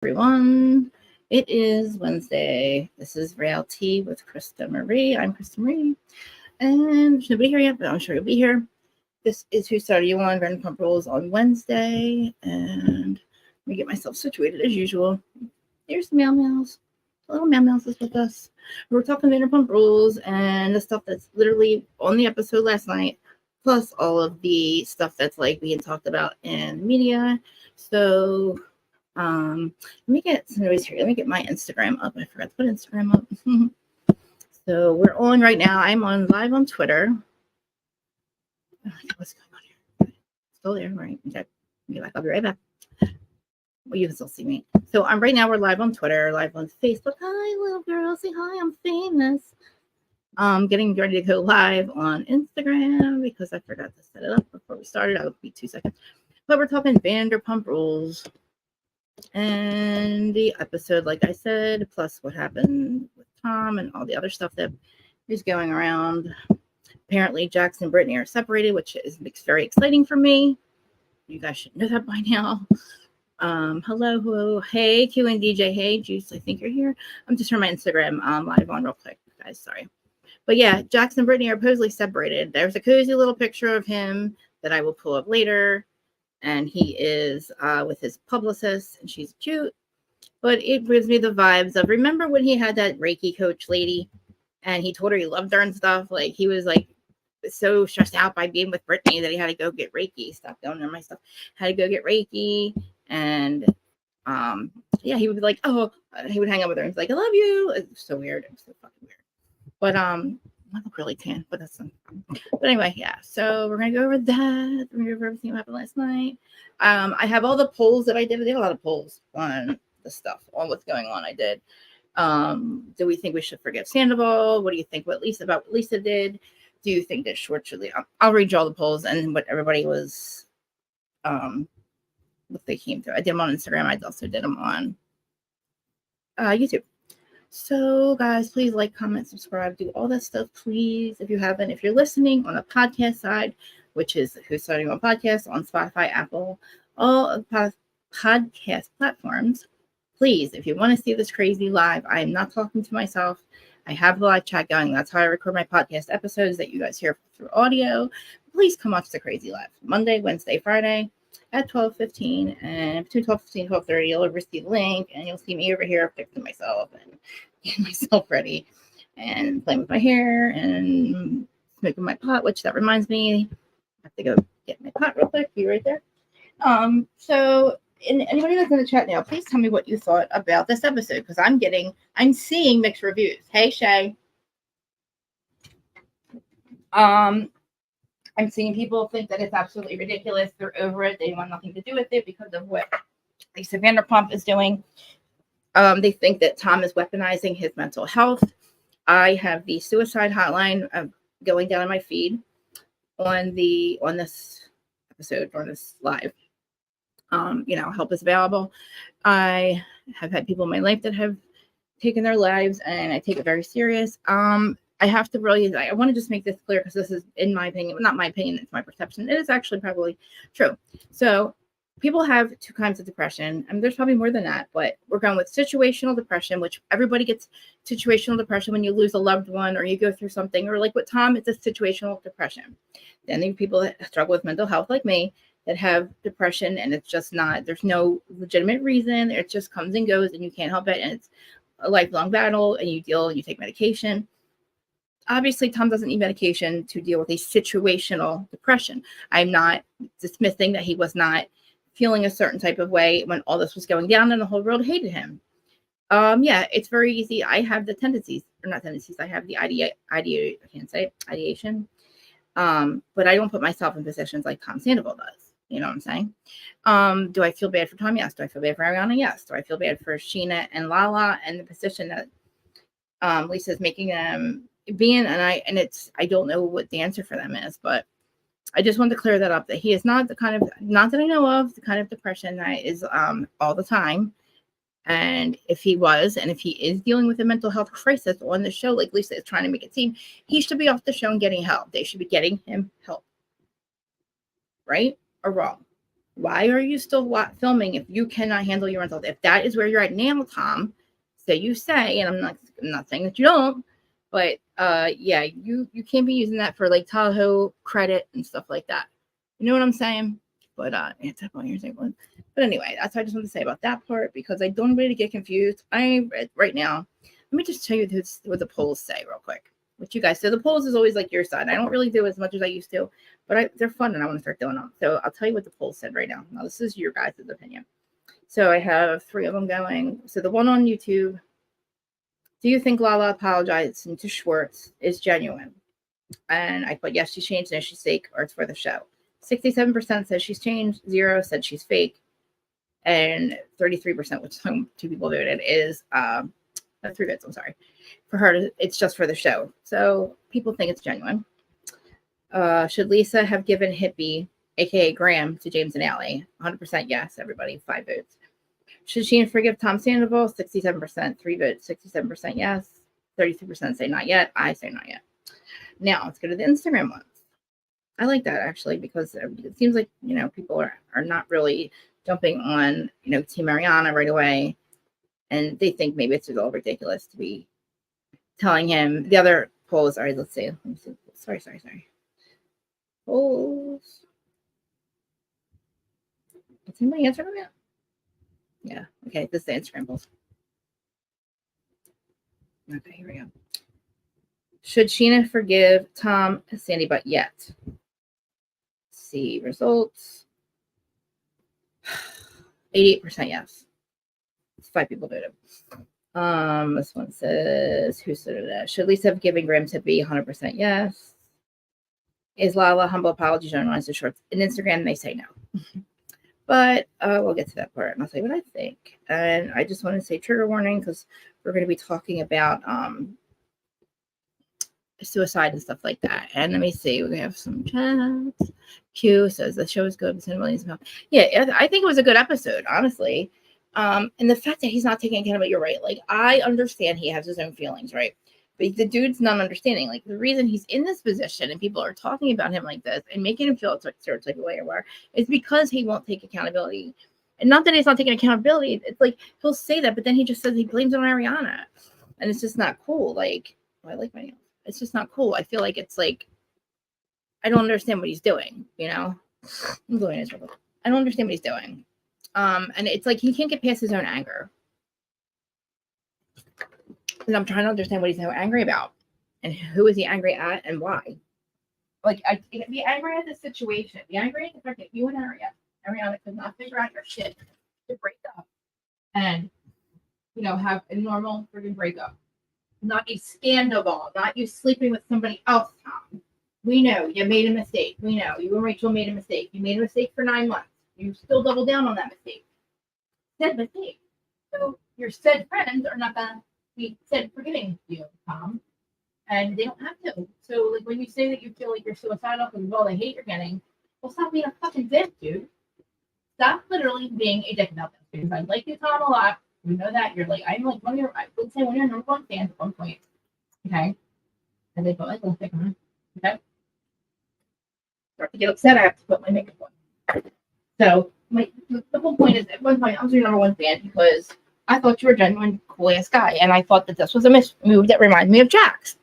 Everyone. It is Wednesday. This is Reality with Krista Marie. I'm Krista Marie. And there's nobody here yet, but I'm sure you'll be here. This is Who Started You On Vanderpump Rules on Wednesday. And let me get myself situated as usual. Here's the meows. Little meows is with us. We're talking Vanderpump Rules and the stuff that's literally on the episode last night, plus all of the stuff that's like being talked about in media. So let me get some noise here. Let me get my Instagram up. I forgot to put Instagram up. So we're on right now. I'm on live on Twitter. What's going on here? Still there, right? Okay. I'll be right back. Well, you can still see me. So right now we're live on Twitter, live on Facebook. Hi, little girl. Say hi. I'm famous. Getting ready to go live on Instagram because I forgot to set it up before we started. I'll be 2 seconds. But we're talking Vanderpump Rules. And the episode, like I said, plus what happened with Tom and all the other stuff that is going around. Apparently, Jax and Brittany are separated, which is very exciting for me. You guys should know that by now. Hello. Hey, Q and DJ. Hey, Juice. I think you're here. I'm just turning my Instagram live on real quick, guys. Sorry. But yeah, Jax and Brittany are supposedly separated. There's a cozy little picture of him that I will pull up later. And he is with his publicist, and she's cute. But it gives me the vibes of, remember when he had that Reiki coach lady, and he told her he loved her and stuff? Like, he was like so stressed out by being with Brittany that he had to go get Reiki. Stop going there, my stuff. Had to go get Reiki, and yeah, he would be like, oh, he would hang out with her. And he's like, I love you. It's so weird. It's so fucking weird. But I look really tan, but that's but anyway, yeah. So we're gonna go over that. We're gonna go over everything that happened last night. I have all the polls that I did. I did a lot of polls on the stuff, on what's going on. I did. Do we think we should forgive Sandoval? What do you think what Lisa did? Do you think that Schwartz should leave? I'll read you all the polls and what everybody was what they came to. I did them on Instagram. I also did them on YouTube. So, guys, please like, comment, subscribe, do all that stuff, please. If you haven't, if you're listening on the podcast side, which is Who's Starting On Podcast on Spotify, Apple, all podcast platforms, please, if you want to see this crazy live, I am not talking to myself. I have the live chat going. That's how I record my podcast episodes that you guys hear through audio. Please come watch the crazy live Monday, Wednesday, Friday at 12:15, and between 12:15 and 12:30, you'll receive the link, and you'll see me over here fixing myself and getting myself ready and playing with my hair and smoking my pot, which that reminds me, I have to go get my pot real quick. Be right there. So anybody that's in the chat now, please tell me what you thought about this episode, because I'm seeing mixed reviews. Hey, Shay. I'm seeing people think that it's absolutely ridiculous. They're over it. They want nothing to do with it because of what Lisa Vanderpump is doing. They think that Tom is weaponizing his mental health. I have the suicide hotline going down on my feed on this episode, on this live. Help is available. I have had people in my life that have taken their lives, and I take it very serious. I have to really, I want to just make this clear, because this is, in my opinion, not my opinion, it's my perception. It is actually probably true. So people have two kinds of depression. I mean, there's probably more than that, but we're going with situational depression, which everybody gets situational depression when you lose a loved one or you go through something, or like with Tom, it's a situational depression. Then there are people that struggle with mental health like me that have depression, and it's just not, there's no legitimate reason. It just comes and goes and you can't help it. And it's a lifelong battle, and you take medication. Obviously, Tom doesn't need medication to deal with a situational depression. I'm not dismissing that he was not feeling a certain type of way when all this was going down and the whole world hated him. Yeah, it's very easy. I have the tendencies, or not tendencies, I have the ideation. But I don't put myself in positions like Tom Sandoval does. You know what I'm saying? Do I feel bad for Tom? Yes. Do I feel bad for Ariana? Yes. Do I feel bad for Sheena and Lala and the position that Lisa's making them be in? And I don't know what the answer for them is, but I just want to clear that up, that he is not the kind of, not that I know of, the kind of depression that is all the time. And if he was, and if he is dealing with a mental health crisis on the show, like Lisa is trying to make it seem, he should be off the show and getting help. They should be getting him help. Right or wrong? Why are you still filming if you cannot handle your mental health? If that is where you're at now, Tom, you say, and I'm not saying that you don't, but yeah, you can't be using that for like Tahoe credit and stuff like that. You know what I'm saying? But but anyway, that's what I just want to say about that part, because I don't want to get confused. Right now, let me just tell you what the polls say real quick. What you guys, so the polls is always like your side. I don't really do as much as I used to, but they're fun and I want to start doing them. So I'll tell you what the polls said right now. Now this is your guys' opinion. So I have 3 of them going. So the one on YouTube: do you think Lala apologizing to Schwartz is genuine? And I put yes, she's changed, no, she's fake, or it's for the show. 67% says she's changed, 0 said she's fake, and 33%, which 2 people voted, is 3 votes, I'm sorry. For her, it's just for the show. So people think it's genuine. Should Lisa have given Hippie, aka Graham, to James and Allie? 100% yes, everybody, 5 votes. Should Sheena forgive Tom Sandoval? 67%, 3 votes, 67% yes, 33% say not yet. I say not yet. Now let's go to the Instagram ones. I like that actually, because it seems like, people are not really jumping on, Team Mariana right away. And they think maybe it's a little ridiculous to be telling him. The other polls are, let's see. Let me see. Sorry. Polls. Has anybody answered them yet? Yeah. Okay. This is the Instagram polls. Okay, here we go. Should Sheena forgive Tom Sandy but yet? Let's see results. 88% yes. 5 people voted. This one says, who said that? Should Lisa have given Graham to be? 100% yes. Is Lala humble apology generalized to Schwartz? In Instagram, they say no. But we'll get to that part, and I'll say what I think. And I just want to say trigger warning, because we're going to be talking about suicide and stuff like that. And let me see, we have some chats. Q says the show is good. Yeah, I think it was a good episode, honestly. And the fact that he's not taking account of it, you're right. Like, I understand he has his own feelings, right? But the dude's not understanding. Like, the reason he's in this position and people are talking about him like this and making him feel a certain type of way or where, is because he won't take accountability. And not that he's not taking accountability. It's like he'll say that, but then he just says he blames it on Ariana. And it's just not cool. Like, I like my nails. It's just not cool. I feel like it's like, I don't understand what he's doing, I'm going his real quick. I don't understand what he's doing. And it's like he can't get past his own anger. And I'm trying to understand what he's so angry about. And who is he angry at and why? Like, I be angry at the situation. Be angry at the fact that you and Ariana could not figure out your shit to break up. And, have a normal freaking breakup. Not a scandal, not you sleeping with somebody else, Tom. We know you made a mistake. We know you and Rachel made a mistake. You made a mistake for 9 months. You still double down on that mistake. Said mistake. So your said friends are not gonna be said forgiving you, Tom. And they don't have to. So like when you say that you feel like you're suicidal because of all the hate you're getting, well, stop being a fucking dick, dude. Stop literally being a dick about this. Because I like you, Tom, a lot. You know that. You're like, I'm like I would say one of your number 1 fans at one point. Okay. And they put like lipstick on. Okay. Start to get upset, I have to put my makeup on. So the whole point is, at one point I was your number 1 fan because I thought you were a genuine cool ass guy, and I thought that this was a move that reminded me of Jax.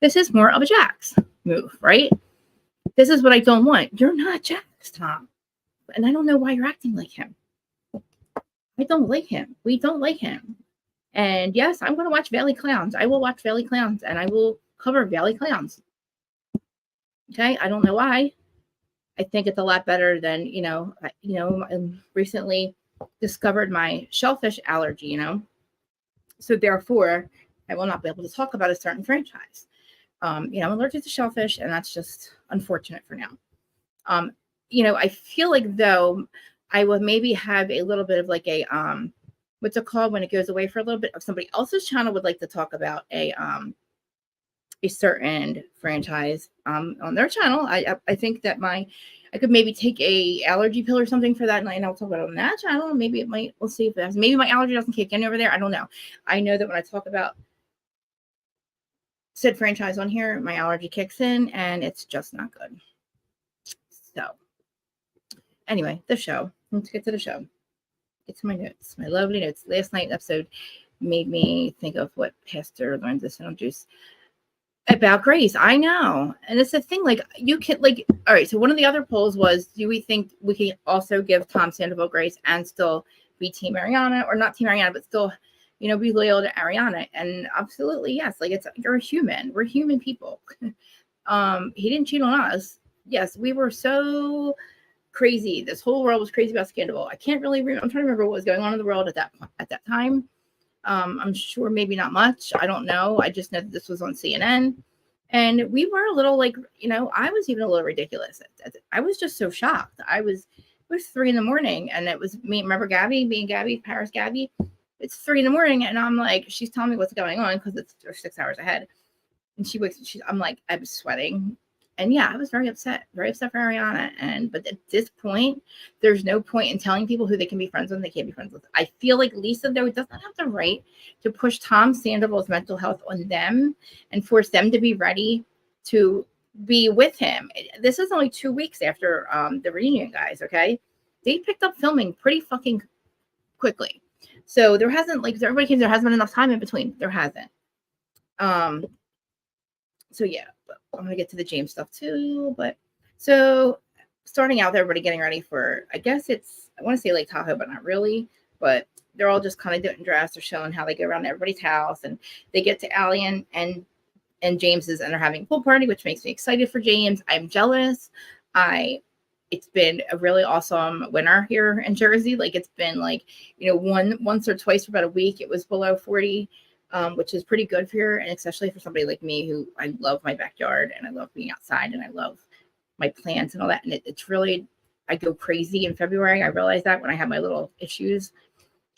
This is more of a Jax move, right? This is what I don't want. You're not Jax, Tom, and I don't know why you're acting like him. I don't like him. We don't like him. And yes, I'm going to watch Valley Clowns. I will watch Valley Clowns, and I will cover Valley Clowns. Okay, I don't know why. I think it's a lot better than, I recently discovered my shellfish allergy, So therefore, I will not be able to talk about a certain franchise. I'm allergic to shellfish, and that's just unfortunate for now. I feel like, though, I would maybe have a little bit of like a, what's it called when it goes away for a little bit, of somebody else's channel would like to talk about a certain franchise on their channel. I think that I could maybe take a allergy pill or something for that night, and I'll talk about it on that channel. Maybe it might, we'll see if it has, maybe my allergy doesn't kick in over there. I don't know. I know that when I talk about said franchise on here, my allergy kicks in, and it's just not good. So, Anyway, the show. Let's get to the show. Get to my notes. My lovely notes. Last night's episode made me think of what Pastor learned this in Juice about grace. I know. And it's the thing, like, you can, like, all right, so one of the other polls was, do we think we can also give Tom Sandoval grace and still be Team Ariana, or not Team Ariana, but still, you know, be loyal to Ariana? And absolutely, yes. Like, it's, you're a human. We're human people. He didn't cheat on us. Yes, we were so crazy. This whole world was crazy about Scandal. I can't really remember. I'm trying to remember what was going on in the world at that time. I'm sure maybe not much. I don't know. I just know that this was on CNN. And we were a little, like, you know, I was even a little ridiculous. I was just so shocked. It was 3 a.m. and it was me. Remember Gabby, me and Gabby, Paris Gabby? It's 3 a.m. and I'm like, she's telling me what's going on because it's 6 hours ahead. And I'm like, I was sweating. And yeah, I was very upset for Ariana. But at this point, there's no point in telling people who they can be friends with and they can't be friends with. I feel like Lisa, though, does not have the right to push Tom Sandoval's mental health on them and force them to be ready to be with him. This is only 2 weeks after the reunion, guys, okay? They picked up filming pretty fucking quickly. So there hasn't, like, everybody thinks there hasn't been enough time in between. There hasn't. So yeah, I'm gonna get to the James stuff too. But so starting out, everybody getting ready for, I guess I want to say Lake Tahoe, but not really. But they're all just kind of getting dressed. They're showing how they go around everybody's house, and they get to Allie and James's, and they're having a pool party, which makes me excited for James. I'm jealous. It's been a really awesome winter here in Jersey. Like, it's been like, you know, once or twice for about a week, it was below 40. Which is pretty good for here, and especially for somebody like me who I love my backyard and I love being outside and I love my plants and all that. And it's really, I go crazy in February. I realize that when I have my little issues,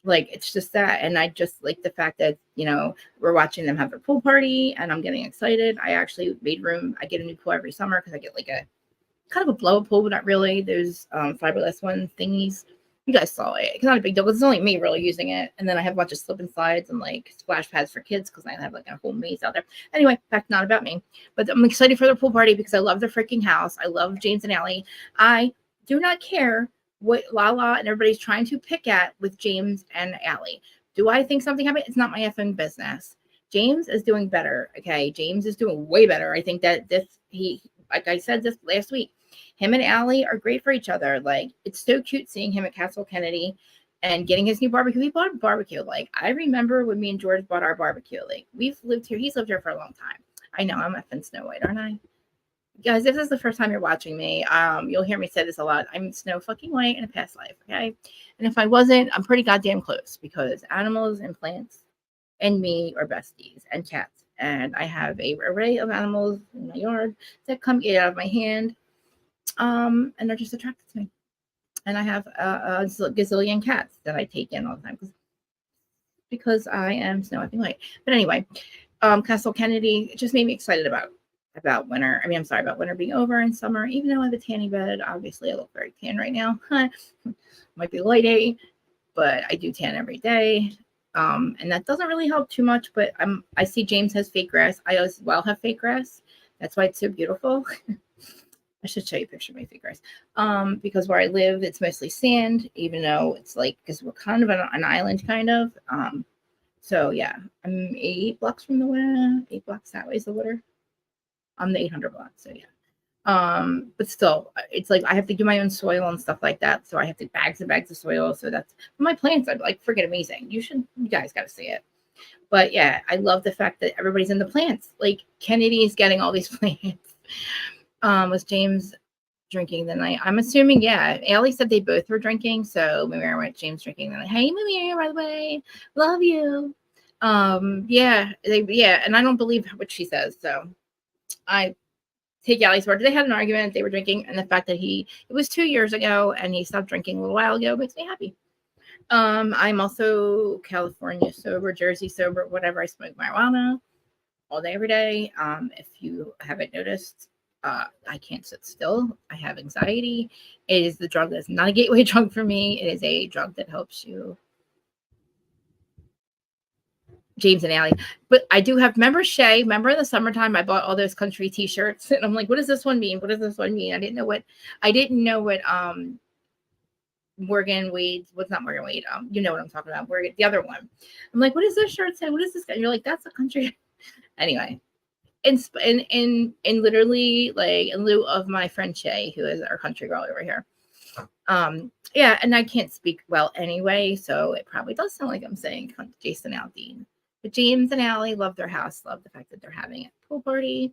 like, it's just that. And I just like the fact that, you know, we're watching them have their pool party and I'm getting excited. I actually made room. I get a new pool every summer because I get like a kind of a blow up pool, but not really. There's fiberless one thingies. You guys saw it. It's not a big deal because it's only me really using it. And then I have a bunch of slip and slides and like splash pads for kids because I have like a whole maze out there. Anyway, back not about me. But I'm excited for their pool party because I love their freaking house. I love James and Allie. I do not care what Lala and everybody's trying to pick at with James and Allie. Do I think something happened? It's not my effing business. James is doing better. Okay. James is doing way better. I think that like I said this last week, him and Allie are great for each other. Like, it's so cute seeing him at Castle Kennedy and getting his new barbecue. He bought a barbecue. Like, I remember when me and George bought our barbecue. Like, we've lived here. He's lived here for a long time. I know I'm effing Snow White, aren't I? Guys, if this is the first time you're watching me, you'll hear me say this a lot. I'm Snow fucking White in a past life, okay? And if I wasn't, I'm pretty goddamn close because animals and plants and me are besties, and cats. And I have a array of animals in my yard that come get out of my hand. And they're just attracted to me. And I have a gazillion cats that I take in all the time because I am Snow White. But anyway, Castle Kennedy just made me excited about winter. I mean, I'm sorry about winter being over and summer. Even though I have a tanning bed, obviously I look very tan right now. Might be light day, but I do tan every day. And that doesn't really help too much. But I see James has fake grass. I as well have fake grass. That's why it's so beautiful. I should show you a picture of my fake grass. Because where I live, it's mostly sand, even though it's like, because we're kind of an island, kind of. So yeah, I'm 8 blocks from the water. 8 blocks that way is the water. I'm the 800 block, so yeah. But still, it's like I have to do my own soil and stuff like that. So I have to bags and bags of soil. So that's my plants are like freaking amazing. You guys got to see it. But yeah, I love the fact that everybody's in the plants. Like Kennedy is getting all these plants. Was James drinking the night? I'm assuming, yeah. Allie said they both were drinking, so maybe I went James drinking the night. Hey, Mimi, by the way, love you. Yeah, and I don't believe what she says, so I take Allie's word. They had an argument. They were drinking, and the fact that it was 2 years ago, and he stopped drinking a little while ago makes me happy. I'm also California sober, Jersey sober, whatever. I smoke marijuana all day, every day. If you haven't noticed, I can't sit still. I have anxiety. It is the drug that's not a gateway drug for me. It is a drug that helps you. James and Allie. But I do have, remember Shay? Remember in the summertime I bought all those country t-shirts and I'm like, what does this one mean? What does this one mean? I didn't know what Morgan Wade. What's not Morgan Wade? You know what I'm talking about. Morgan, the other one. I'm like, what does this shirt say? What is this guy? And you're like, that's a country. Anyway, in literally like in lieu of my friend Shay, who is our country girl over here. Yeah, and I can't speak well anyway, so it probably does sound like I'm saying Jason Aldean. But James and Allie love their house, love the fact that they're having a pool party.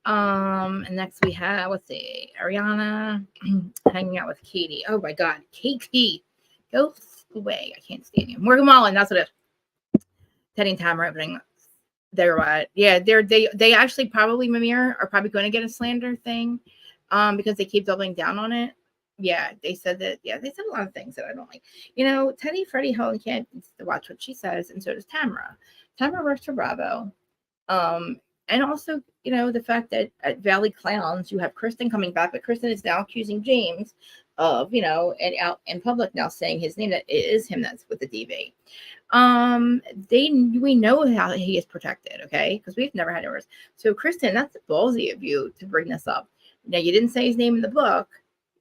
And next we have, let's see, Ariana hanging out with Katie. Oh my God, Katie, go away! I can't stand you. Morgan Wallen, that's what it is. Teddy and Tom are opening. They're what? Yeah, they actually probably Mimir are probably going to get a slander thing, because they keep doubling down on it. Yeah, they said that. Yeah, they said a lot of things that I don't like. You know, Teddy, Freddie, Helen can't watch what she says, and so does Tamara. Tamara works for Bravo. And also, you know, the fact that at Valley Clowns, you have Kristen coming back, but Kristen is now accusing James of, you know, and out in public now saying his name, that it is him that's with the DV. We know how he is protected, okay? Because we've never had ours. So, Kristen, that's ballsy of you to bring this up. Now, you didn't say his name in the book,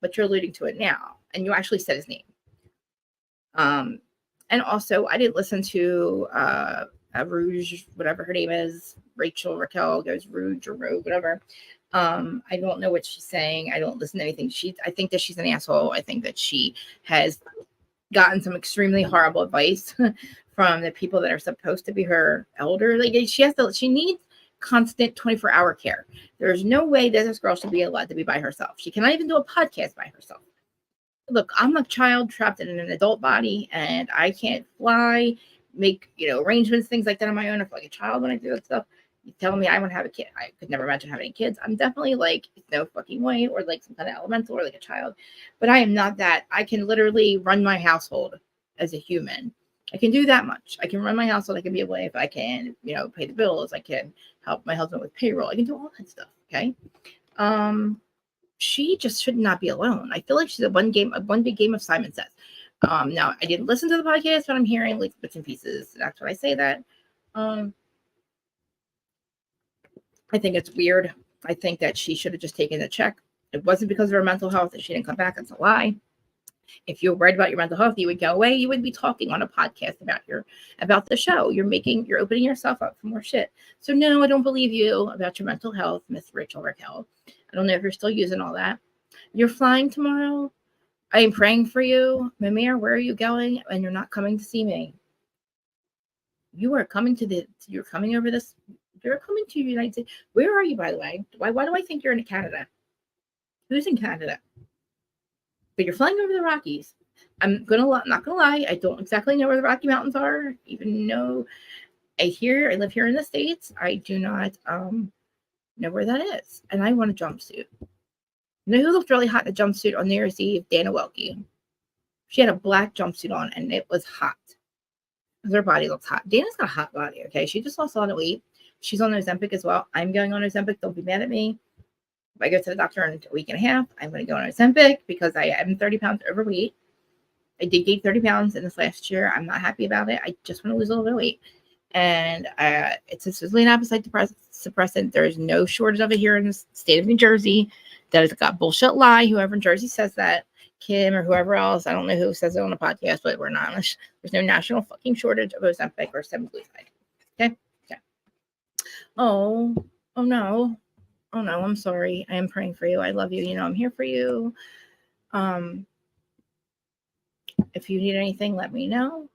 but you're alluding to it now, and you actually said his name. And also, I didn't listen to Rouge, whatever her name is, Raquel goes Rouge or Rogue, whatever. I don't know what she's saying. I don't listen to anything. I think that she's an asshole. I think that she has gotten some extremely horrible advice from the people that are supposed to be her elder. Like she needs constant 24-hour care. There's no way that this girl should be allowed to be by herself. She cannot even do a podcast by herself. Look, I'm a child trapped in an adult body, and I can't fly, make, you know, arrangements, things like that on my own. I feel like a child when I do that stuff. You telling me I want to have a kid? I could never imagine having kids. I'm definitely like no fucking way, or like some kind of elemental, or like a child. But I am not that. I can literally run my household as a human. I can do that much. I can run my household. I can be a wife. I can, you know, pay the bills. I can help my husband with payroll. I can do all that stuff. Okay. She just should not be alone. I feel like she's one big game of Simon Says. Now I didn't listen to the podcast, but I'm hearing like bits and pieces. That's why I say that. I think it's weird. I think that she should have just taken a check. It wasn't because of her mental health that she didn't come back. That's a lie. If you're worried about your mental health, you would go away. You would be talking on a podcast about the show. You're opening yourself up for more shit. So no, I don't believe you about your mental health, Miss Rachel Raquel. I don't know if you're still using all that. You're flying tomorrow. I am praying for you. Mimir, where are you going? And you're not coming to see me. You're coming to the United States. Where are you, by the way? Why do I think you're in Canada? Who's in Canada? But you're flying over the Rockies. I'm not gonna lie. I don't exactly know where the Rocky Mountains are, even though I live here in the States. I do not know where that is. And I want a jumpsuit. You know who looked really hot in a jumpsuit on New Year's Eve? Dana Welke. She had a black jumpsuit on, and it was hot. Her body looks hot. Dana's got a hot body, okay? She just lost a lot of weight. She's on Ozempic as well. I'm going on Ozempic. Don't be mad at me. If I go to the doctor in a week and a half, I'm going to go on Ozempic because I am 30 pounds overweight. I did gain 30 pounds in this last year. I'm not happy about it. I just want to lose a little bit of weight. And it's a an appetite suppressant. There is no shortage of it here in the state of New Jersey. That is a bullshit lie. Whoever in Jersey says that, Kim or whoever else, I don't know who says it on the podcast, but we're not. There's no national fucking shortage of Ozempic or semaglutide. Okay. Oh no. I'm sorry. I am praying for you. I love you. You know, I'm here for you. If you need anything, let me know.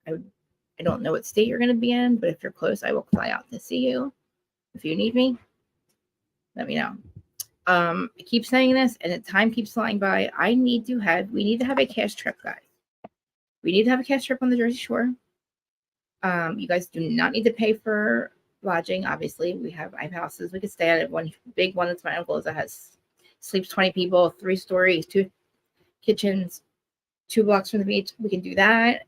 I don't know what state you're going to be in, but if you're close, I will fly out to see you. If you need me, let me know. I keep saying this, and the time keeps flying by. We need to have a cash trip, guys. We need to have a cash trip on the Jersey Shore. You guys do not need to pay for lodging. Obviously, I have houses we could stay at. One big one that's my uncle's that sleeps 20 people, 3 stories, 2 kitchens, 2 blocks from the beach. We can do that.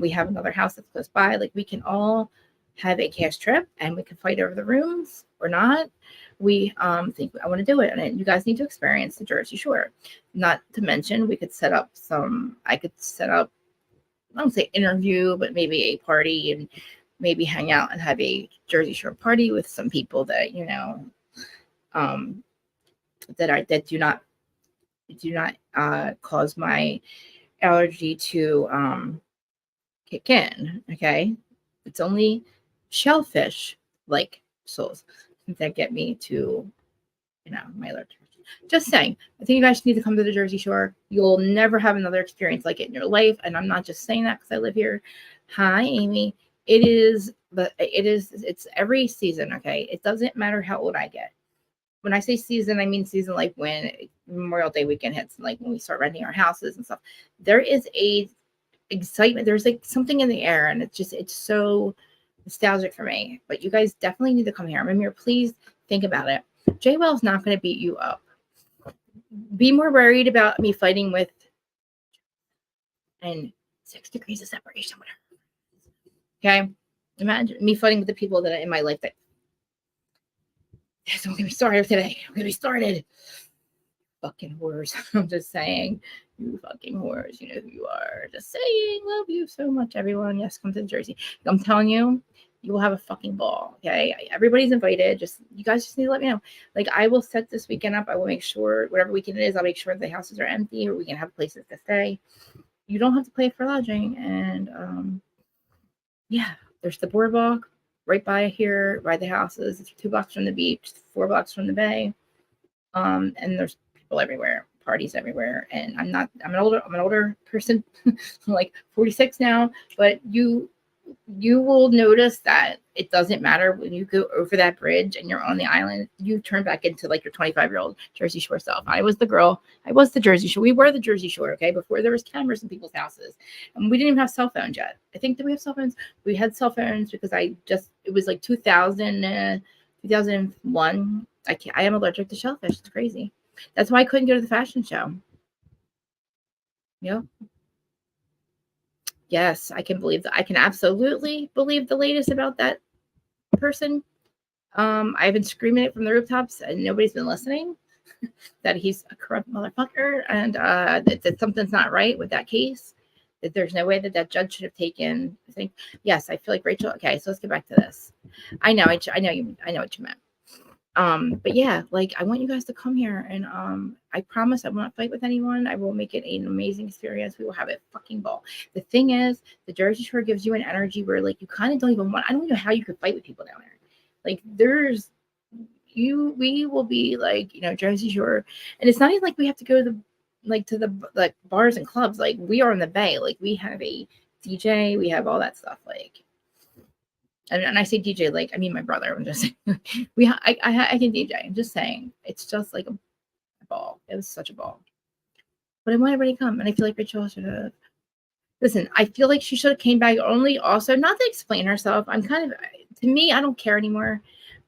We have another house that's close by. Like, we can all have a cash trip, and we can fight over the rooms or not. We think I want to do it, and you guys need to experience the Jersey Shore. Not to mention, I could set up, I don't say interview, but maybe a party, and maybe hang out and have a Jersey Shore party with some people that, you know, that do not cause my allergy to kick in. Okay, it's only shellfish like souls that get me to, my allergic. Just saying, I think you guys need to come to the Jersey Shore. You'll never have another experience like it in your life, and I'm not just saying that because I live here. Hi, Amy. It's every season. Okay, it doesn't matter how old I get. When I say season, I mean season like when Memorial Day weekend hits, and like when we start renting our houses and stuff. There is a excitement. There's like something in the air, and it's so nostalgic for me. But you guys definitely need to come here. I'm here. Please think about it. Jay Well's not going to beat you up. Be more worried about me fighting with and 6 degrees of separation. Whatever. Okay, imagine me fighting with the people that are in my life that. Don't get me started today. I'm gonna be started. Fucking whores. I'm just saying. You fucking whores. You know who you are. Just saying. Love you so much, everyone. Yes, come to Jersey. I'm telling you, you will have a fucking ball. Okay. Everybody's invited. You guys just need to let me know. Like, I will set this weekend up. I will make sure, whatever weekend it is, I'll make sure the houses are empty or we can have places to stay. You don't have to pay for lodging. And yeah, there's the boardwalk right by here, by the houses. It's 2 blocks from the beach, 4 blocks from the bay. And there's people everywhere, parties everywhere. And I'm an older person. I'm like 46 now, but you will notice that it doesn't matter when you go over that bridge and you're on the island, you turn back into like your 25-year-old Jersey Shore self. I was the girl. I was the Jersey Shore. We were the Jersey Shore, okay, before there was cameras in people's houses. And we didn't even have cell phones yet. I think that we have cell phones. We had cell phones because it was like 2000, 2001. I am allergic to shellfish. It's crazy. That's why I couldn't go to the fashion show. Yep. Yes, I can believe that. I can absolutely believe the latest about that person. I've been screaming it from the rooftops and nobody's been listening. That he's a corrupt motherfucker and that something's not right with that case. That there's no way that judge should have taken. I think yes, I feel like Rachel. Okay, so let's get back to this. I know what you meant. But yeah, like I want you guys to come here and I promise I won't fight with anyone. I will make it an amazing experience. We will have a fucking ball. The thing is, the Jersey Shore gives you an energy where like you kind of don't even want. I don't know how you could fight with people down there. Like we will be like, Jersey Shore, and it's not even like we have to go to the bars and clubs. Like we are in the Bay. Like we have a DJ, we have all that stuff. Like, and I say DJ, like I mean my brother. I'm just saying, I can DJ. I'm just saying, it's just like a ball. It was such a ball. But I want everybody to come, and I feel like Rachel should have. Listen, I feel like she should have came back only also not to explain herself. To me, I don't care anymore.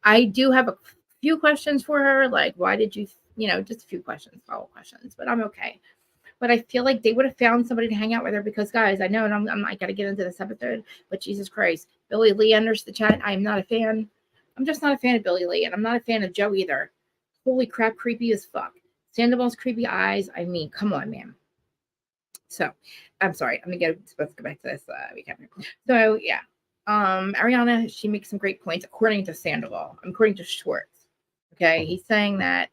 I do have a few questions for her, like why did you, just a few questions, follow-up questions, but I'm okay. But I feel like they would have found somebody to hang out with her because, guys, I know, and I got to get into this episode, but Jesus Christ, Billy Lee enters the chat. I am not a fan. I'm just not a fan of Billy Lee, and I'm not a fan of Joe either. Holy crap, creepy as fuck. Sandoval's creepy eyes. I mean, come on, man. So, I'm sorry. Let's go back to this recap. So, yeah. Ariana, she makes some great points according to Sandoval. According to SCHWARTZ. Okay, he's saying that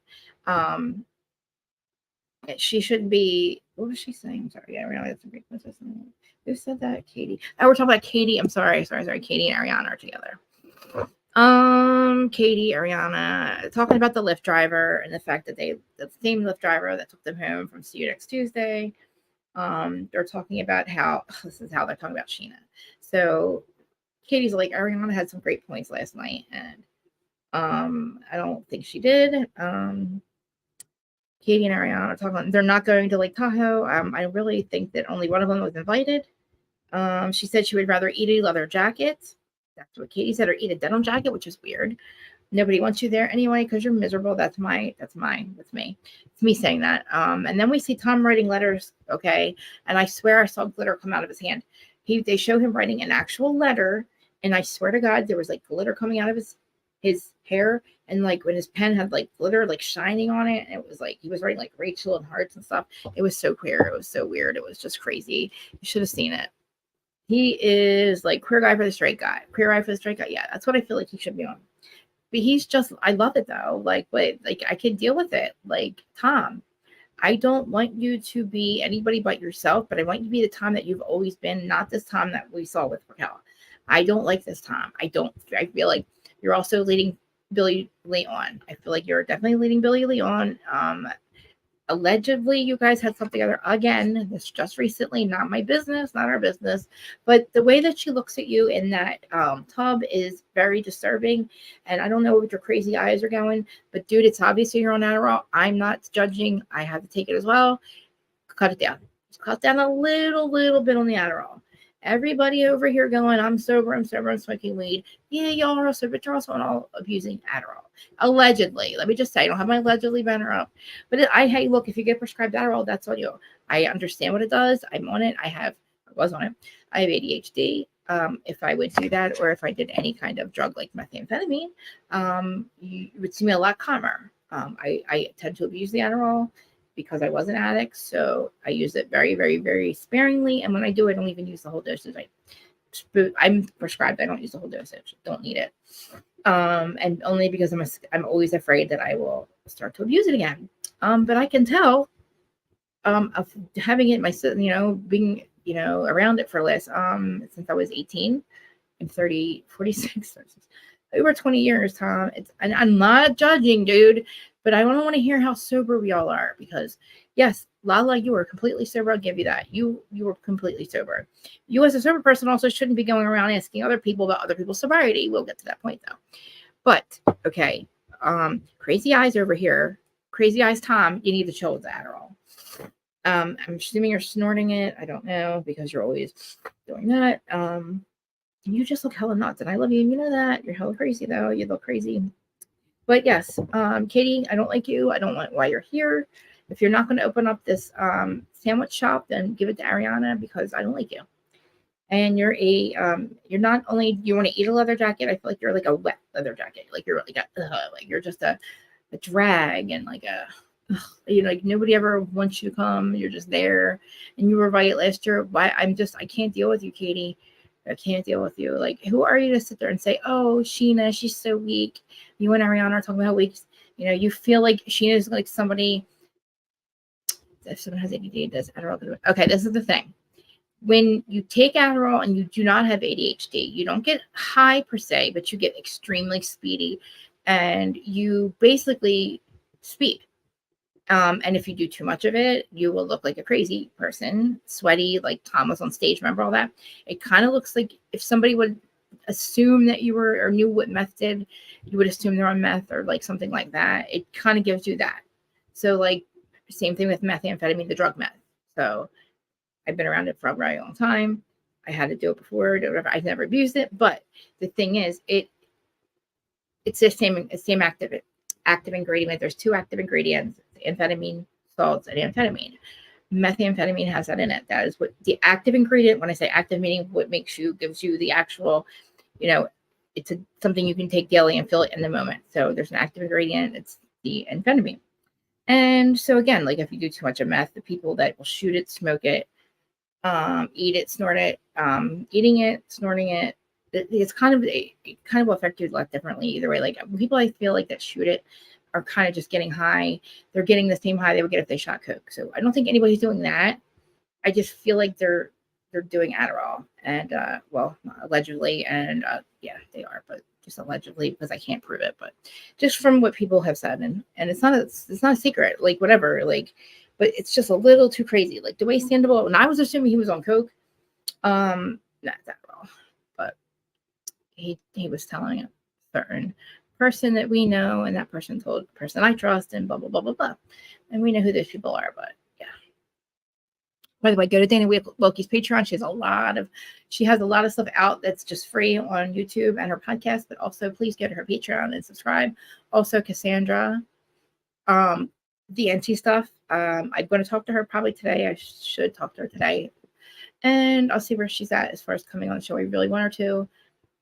she should be. What was she saying? Sorry, Ariana had some great points. Who said that? Katie. Oh, we're talking about Katie. I'm sorry. Katie and Ariana are together. Katie, Ariana, talking about the Lyft driver and the fact that the same Lyft driver that took them home from See You Next Tuesday. They're talking about how this is how they're talking about Sheena. So Katie's like, Ariana had some great points last night, and I don't think she did. Katie and Ariana are talking. They're not going to Lake Tahoe. I really think that only one of them was invited. She said she would rather eat a leather jacket. That's what Katie said, or eat a denim jacket, which is weird. Nobody wants you there anyway because you're miserable. That's me. It's me saying that. And then we see Tom writing letters. Okay, and I swear I saw glitter come out of his hand. They show him writing an actual letter, and I swear to God, there was like glitter coming out of his hair, and like when his pen had like glitter like shining on it, and it was like he was writing like Rachel and hearts and stuff. It was so queer. It was so weird. It was just crazy. You should have seen it. He is like queer guy for the straight guy. Queer guy for the straight guy. Yeah, that's what I feel like he should be on. But he's just, I love it though. Like, wait, like I can deal with it. Like Tom, I don't want you to be anybody but yourself, but I want you to be the Tom that you've always been, not this Tom that we saw with Raquel. I don't like this Tom. I feel like you're also leading Billy Lee on. I feel like you're definitely leading Billy Lee on. Allegedly, you guys had something together again. This just recently, not my business, not our business. But the way that she looks at you in that tub is very disturbing. And I don't know what your crazy eyes are going, but dude, it's obviously you're on Adderall. I'm not judging. I have to take it as well. Cut it down. Just cut down a little bit on the Adderall. Everybody over here going, I'm sober, I'm smoking weed. Yeah, y'all are sober, but you're also all abusing Adderall. Allegedly. Let me just say, I don't have my allegedly banner up. But hey, look, if you get prescribed Adderall, that's on you. I understand what it does. I'm on it. I was on it. I have ADHD. If I would do that, or if I did any kind of drug like methamphetamine, you would see me a lot calmer. I tend to abuse the Adderall because I was an addict, so I use it very, very, very sparingly. And when I do, I don't even use the whole dosage. I'm prescribed. I don't use the whole dosage. Don't need it. And only because I'm always afraid that I will start to abuse it again. But I can tell, of having it myself, being, around it for less, since I was 18. I'm 46, over 20 years, Tom. And I'm not judging, dude, but I don't want to hear how sober we all are, because yes, Lala, you were completely sober. I'll give you that. You were completely sober. You as a sober person also shouldn't be going around asking other people about other people's sobriety. We'll get to that point though. But okay, crazy eyes over here. Crazy eyes, Tom, you need to chill with the Adderall. I'm assuming you're snorting it. I don't know, because you're always doing that. You just look hella nuts, and I love you, and you know that. You're hella crazy, though. You look crazy. But yes, Katie, I don't like you. I don't want why you're here. If you're not going to open up this sandwich shop, then give it to Ariana, because I don't like you. And you're not only, you want to eat a leather jacket, I feel like you're like a wet leather jacket. Like you're like you're just a drag, and like like nobody ever wants you to come. You're just there. And you were right last year. I can't deal with you, Katie. I can't deal with you. Like, who are you to sit there and say, oh, Sheena, she's so weak. You and Ariana are talking about how weak. You feel like Sheena is like somebody. If someone has ADD, does Adderall? Okay, this is the thing. When you take Adderall and you do not have ADHD, you don't get high per se, but you get extremely speedy, and you basically speed. And if you do too much of it, you will look like a crazy person, sweaty, like Tom was on stage. Remember all that? It kind of looks like if somebody would assume that you were or knew what meth did, you would assume they're on meth or like something like that. It kind of gives you that. So like same thing with methamphetamine, the drug meth. So I've been around it for a very long time. I had to do it before, whatever. I've never abused it, but the thing is, it's the same active ingredient. There's two active ingredients: amphetamine salts and amphetamine. Methamphetamine has that in it. That is what the active ingredient. When I say active, meaning what gives you the actual, it's something you can take daily and feel it in the moment. So there's an active ingredient. It's the amphetamine. And so again, like if you do too much of meth, the people that will shoot it, smoke it, eat it, snort it, eating it, snorting it, it will affect you a lot differently either way. Like people I feel like that shoot it are kind of just getting high. They're getting the same high they would get if they shot coke. So I don't think anybody's doing that. I just feel like they're doing Adderall, and allegedly, and yeah, they are, but just allegedly because I can't prove it. But just from what people have said, and it's not a secret, like whatever, like, but it's just a little too crazy. Like the way Sandoval, when I was assuming he was on coke, not Adderall, but he was telling a certain person that we know, and that person told the person I trust, and blah blah blah blah blah, and we know who those people are. But yeah. By the way, go to Dana Wilkie's Patreon. She has a lot of stuff out that's just free on YouTube and her podcast. But also, please go to her Patreon and subscribe. Also, Cassandra, the NT stuff. I'm going to talk to her probably today. I should talk to her today, and I'll see where she's at as far as coming on the show. I really want her to.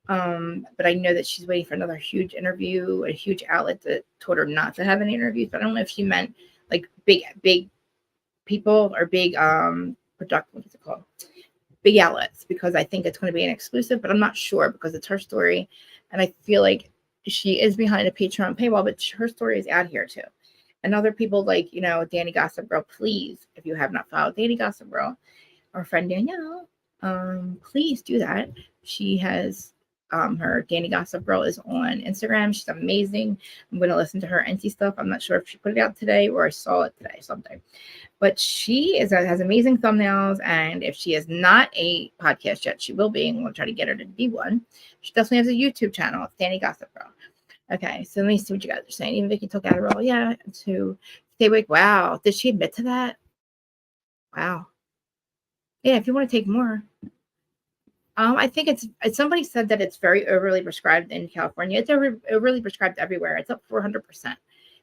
But I know that she's waiting for another huge interview, a huge outlet that told her not to have any interviews. But I don't know if she meant like big people or big what is it called? Big outlets, because I think it's going to be an exclusive, but I'm not sure because it's her story, and I feel like she is behind a Patreon paywall, but her story is out here too. And other people like, Danny Gossip Girl, please, if you have not followed Danny Gossip Girl, our friend Danielle, please do that. She has her Danny Gossip Girl is on Instagram. She's amazing. I'm going to listen to her NT stuff. I'm not sure if she put it out today or I saw it today sometime. But she has amazing thumbnails, and if she is not a podcast yet, she will be, and we'll try to get her to be one. She definitely has a YouTube channel. It's Danny Gossip Girl. Okay, so let me see what you guys are saying. Even Vicky took Adderall, yeah, to stay awake. Wow, did she admit to that? Wow. Yeah, if you want to take more. I think it's somebody said that it's very overly prescribed in California. It's overly prescribed everywhere. It's up 400%.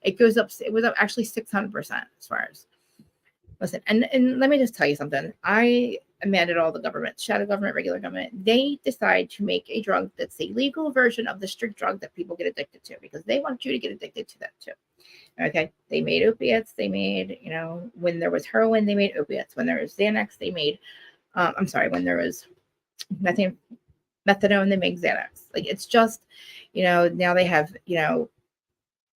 It goes up. It was up actually 600% as far as. Listen, and let me just tell you something. I am mad at all the government, shadow government, regular government. They decide to make a drug that's a legal version of the strict drug that people get addicted to because they want you to get addicted to that too. Okay, they made opiates. They made, when there was heroin, they made opiates. When there was Xanax, they made. When there was methadone, they make Xanax. Like it's just, now they have,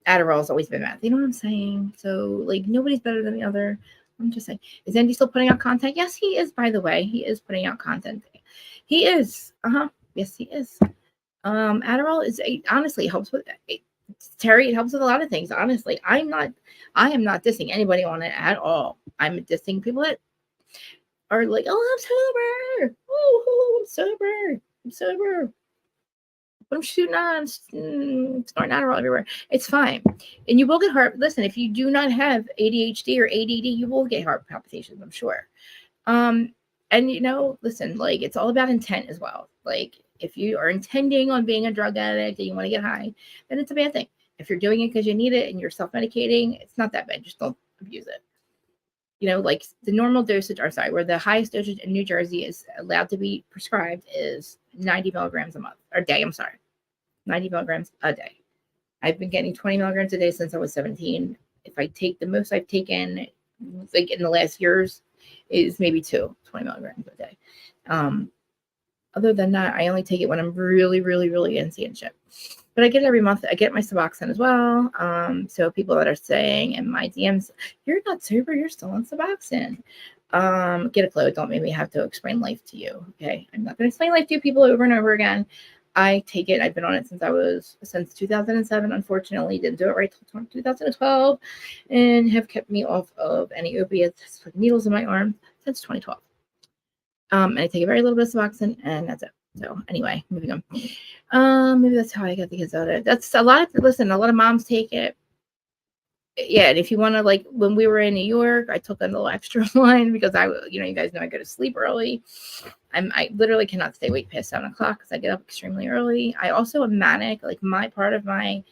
Adderall's always been meth. You know what I'm saying? So like nobody's better than the other. I'm just saying, is Andy still putting out content? Yes, he is, by the way. He is putting out content. He is. Yes, he is. Adderall is honestly helps with Terry, it helps with a lot of things. Honestly, I am not dissing anybody on it at all. I'm dissing people that are like, oh, I'm sober. Oh, I'm sober. But I'm shooting on, snorting Adderall everywhere. It's fine. And you will get heart. Listen, if you do not have ADHD or ADD, you will get heart palpitations, I'm sure. And listen, like it's all about intent as well. Like if you are intending on being a drug addict and you want to get high, then it's a bad thing. If you're doing it because you need it and you're self-medicating, it's not that bad. Just don't abuse it. Like the normal dosage, where the highest dosage in New Jersey is allowed to be prescribed is 90 milligrams a day. 90 milligrams a day. I've been getting 20 milligrams a day since I was 17. If I take the most I've taken, like in the last years, is maybe 20 milligrams a day. Other than that, I only take it when I'm really, really, really in seeing shit. But I get it every month. I get my Suboxone as well. So people that are saying in my DMs, you're not sober, you're still on Suboxone. Get a clue. Don't make me have to explain life to you. Okay. I'm not going to explain life to you people over and over again. I take it. I've been on it since 2007. Unfortunately, didn't do it right till 2012 and have kept me off of any opiates, like needles in my arm since 2012. And I take a very little bit of Suboxone and that's it. So anyway, moving on. Maybe that's how I got the kids out of it. That's a lot of moms take it. Yeah, and if you want to, like, when we were in New York, I took a little extra line because you guys know I go to sleep early. I literally cannot stay awake past 7 o'clock because I get up extremely early. I also am manic. Like my part of my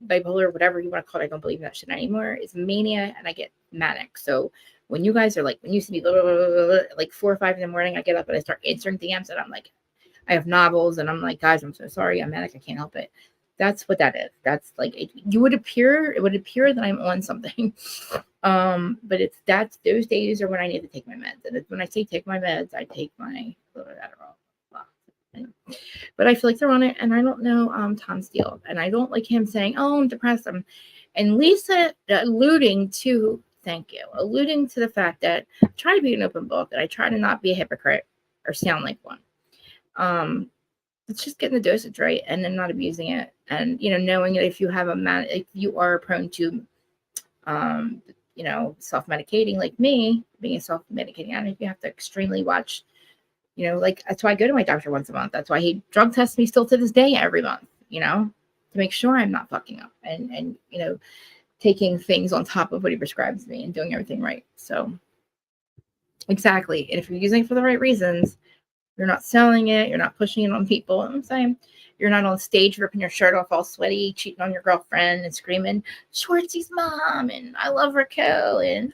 bipolar, whatever you want to call it, I don't believe in that shit anymore, is mania, and I get manic. So when you guys are like, when you see me like 4 or 5 in the morning, I get up and I start answering DMs, and I'm like, I have novels, and I'm like, guys, I'm so sorry, I'm manic, I can't help it. That's what that is. That's like it would appear that I'm on something. But that's those days are when I need to take my meds. And when I say take my meds, I take my Adderall. But I feel like they're on it, and I don't know Tom Steele, and I don't like him saying, "Oh, I'm depressed." And Lisa alluding to the fact that I try to be an open book, and I try to not be a hypocrite or sound like one. It's just getting the dosage right and then not abusing it, and knowing that if you are prone to self-medicating like me, being a self-medicating addict, you have to extremely watch. Like that's why I go to my doctor once a month. That's why he drug tests me still to this day every month, to make sure I'm not fucking up and taking things on top of what he prescribes me and doing everything right. So exactly. And if you're using it for the right reasons, you're not selling it, you're not pushing it on people. I'm saying you're not on stage ripping your shirt off all sweaty, cheating on your girlfriend and screaming, "Schwartzy's mom," and "I love Raquel," and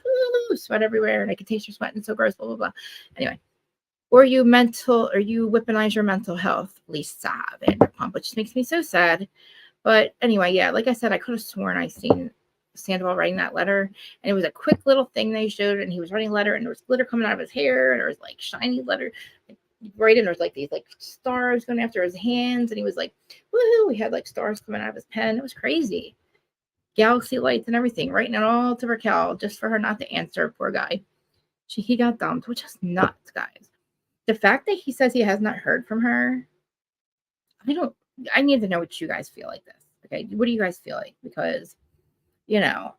sweat everywhere, and I can taste your sweat and so gross, blah, blah, blah. Anyway. Or you weaponize your mental health, Lisa Vanderpump, which makes me so sad. But anyway, yeah, like I said, I could have sworn I seen Sandoval writing that letter, and it was a quick little thing they showed, and he was writing a letter, and there was glitter coming out of his hair, and there was like shiny letter, right, and there was like these like stars going after his hands, and he was like, woohoo, he had like stars coming out of his pen. It was crazy. galaxy lights and everything, writing it all to Raquel just for her not to answer. Poor guy. He got dumped, which is nuts, guys. The fact that he says he has not heard from her, I need to know what you guys feel like this. Okay, what do you guys feel like? Because, you know,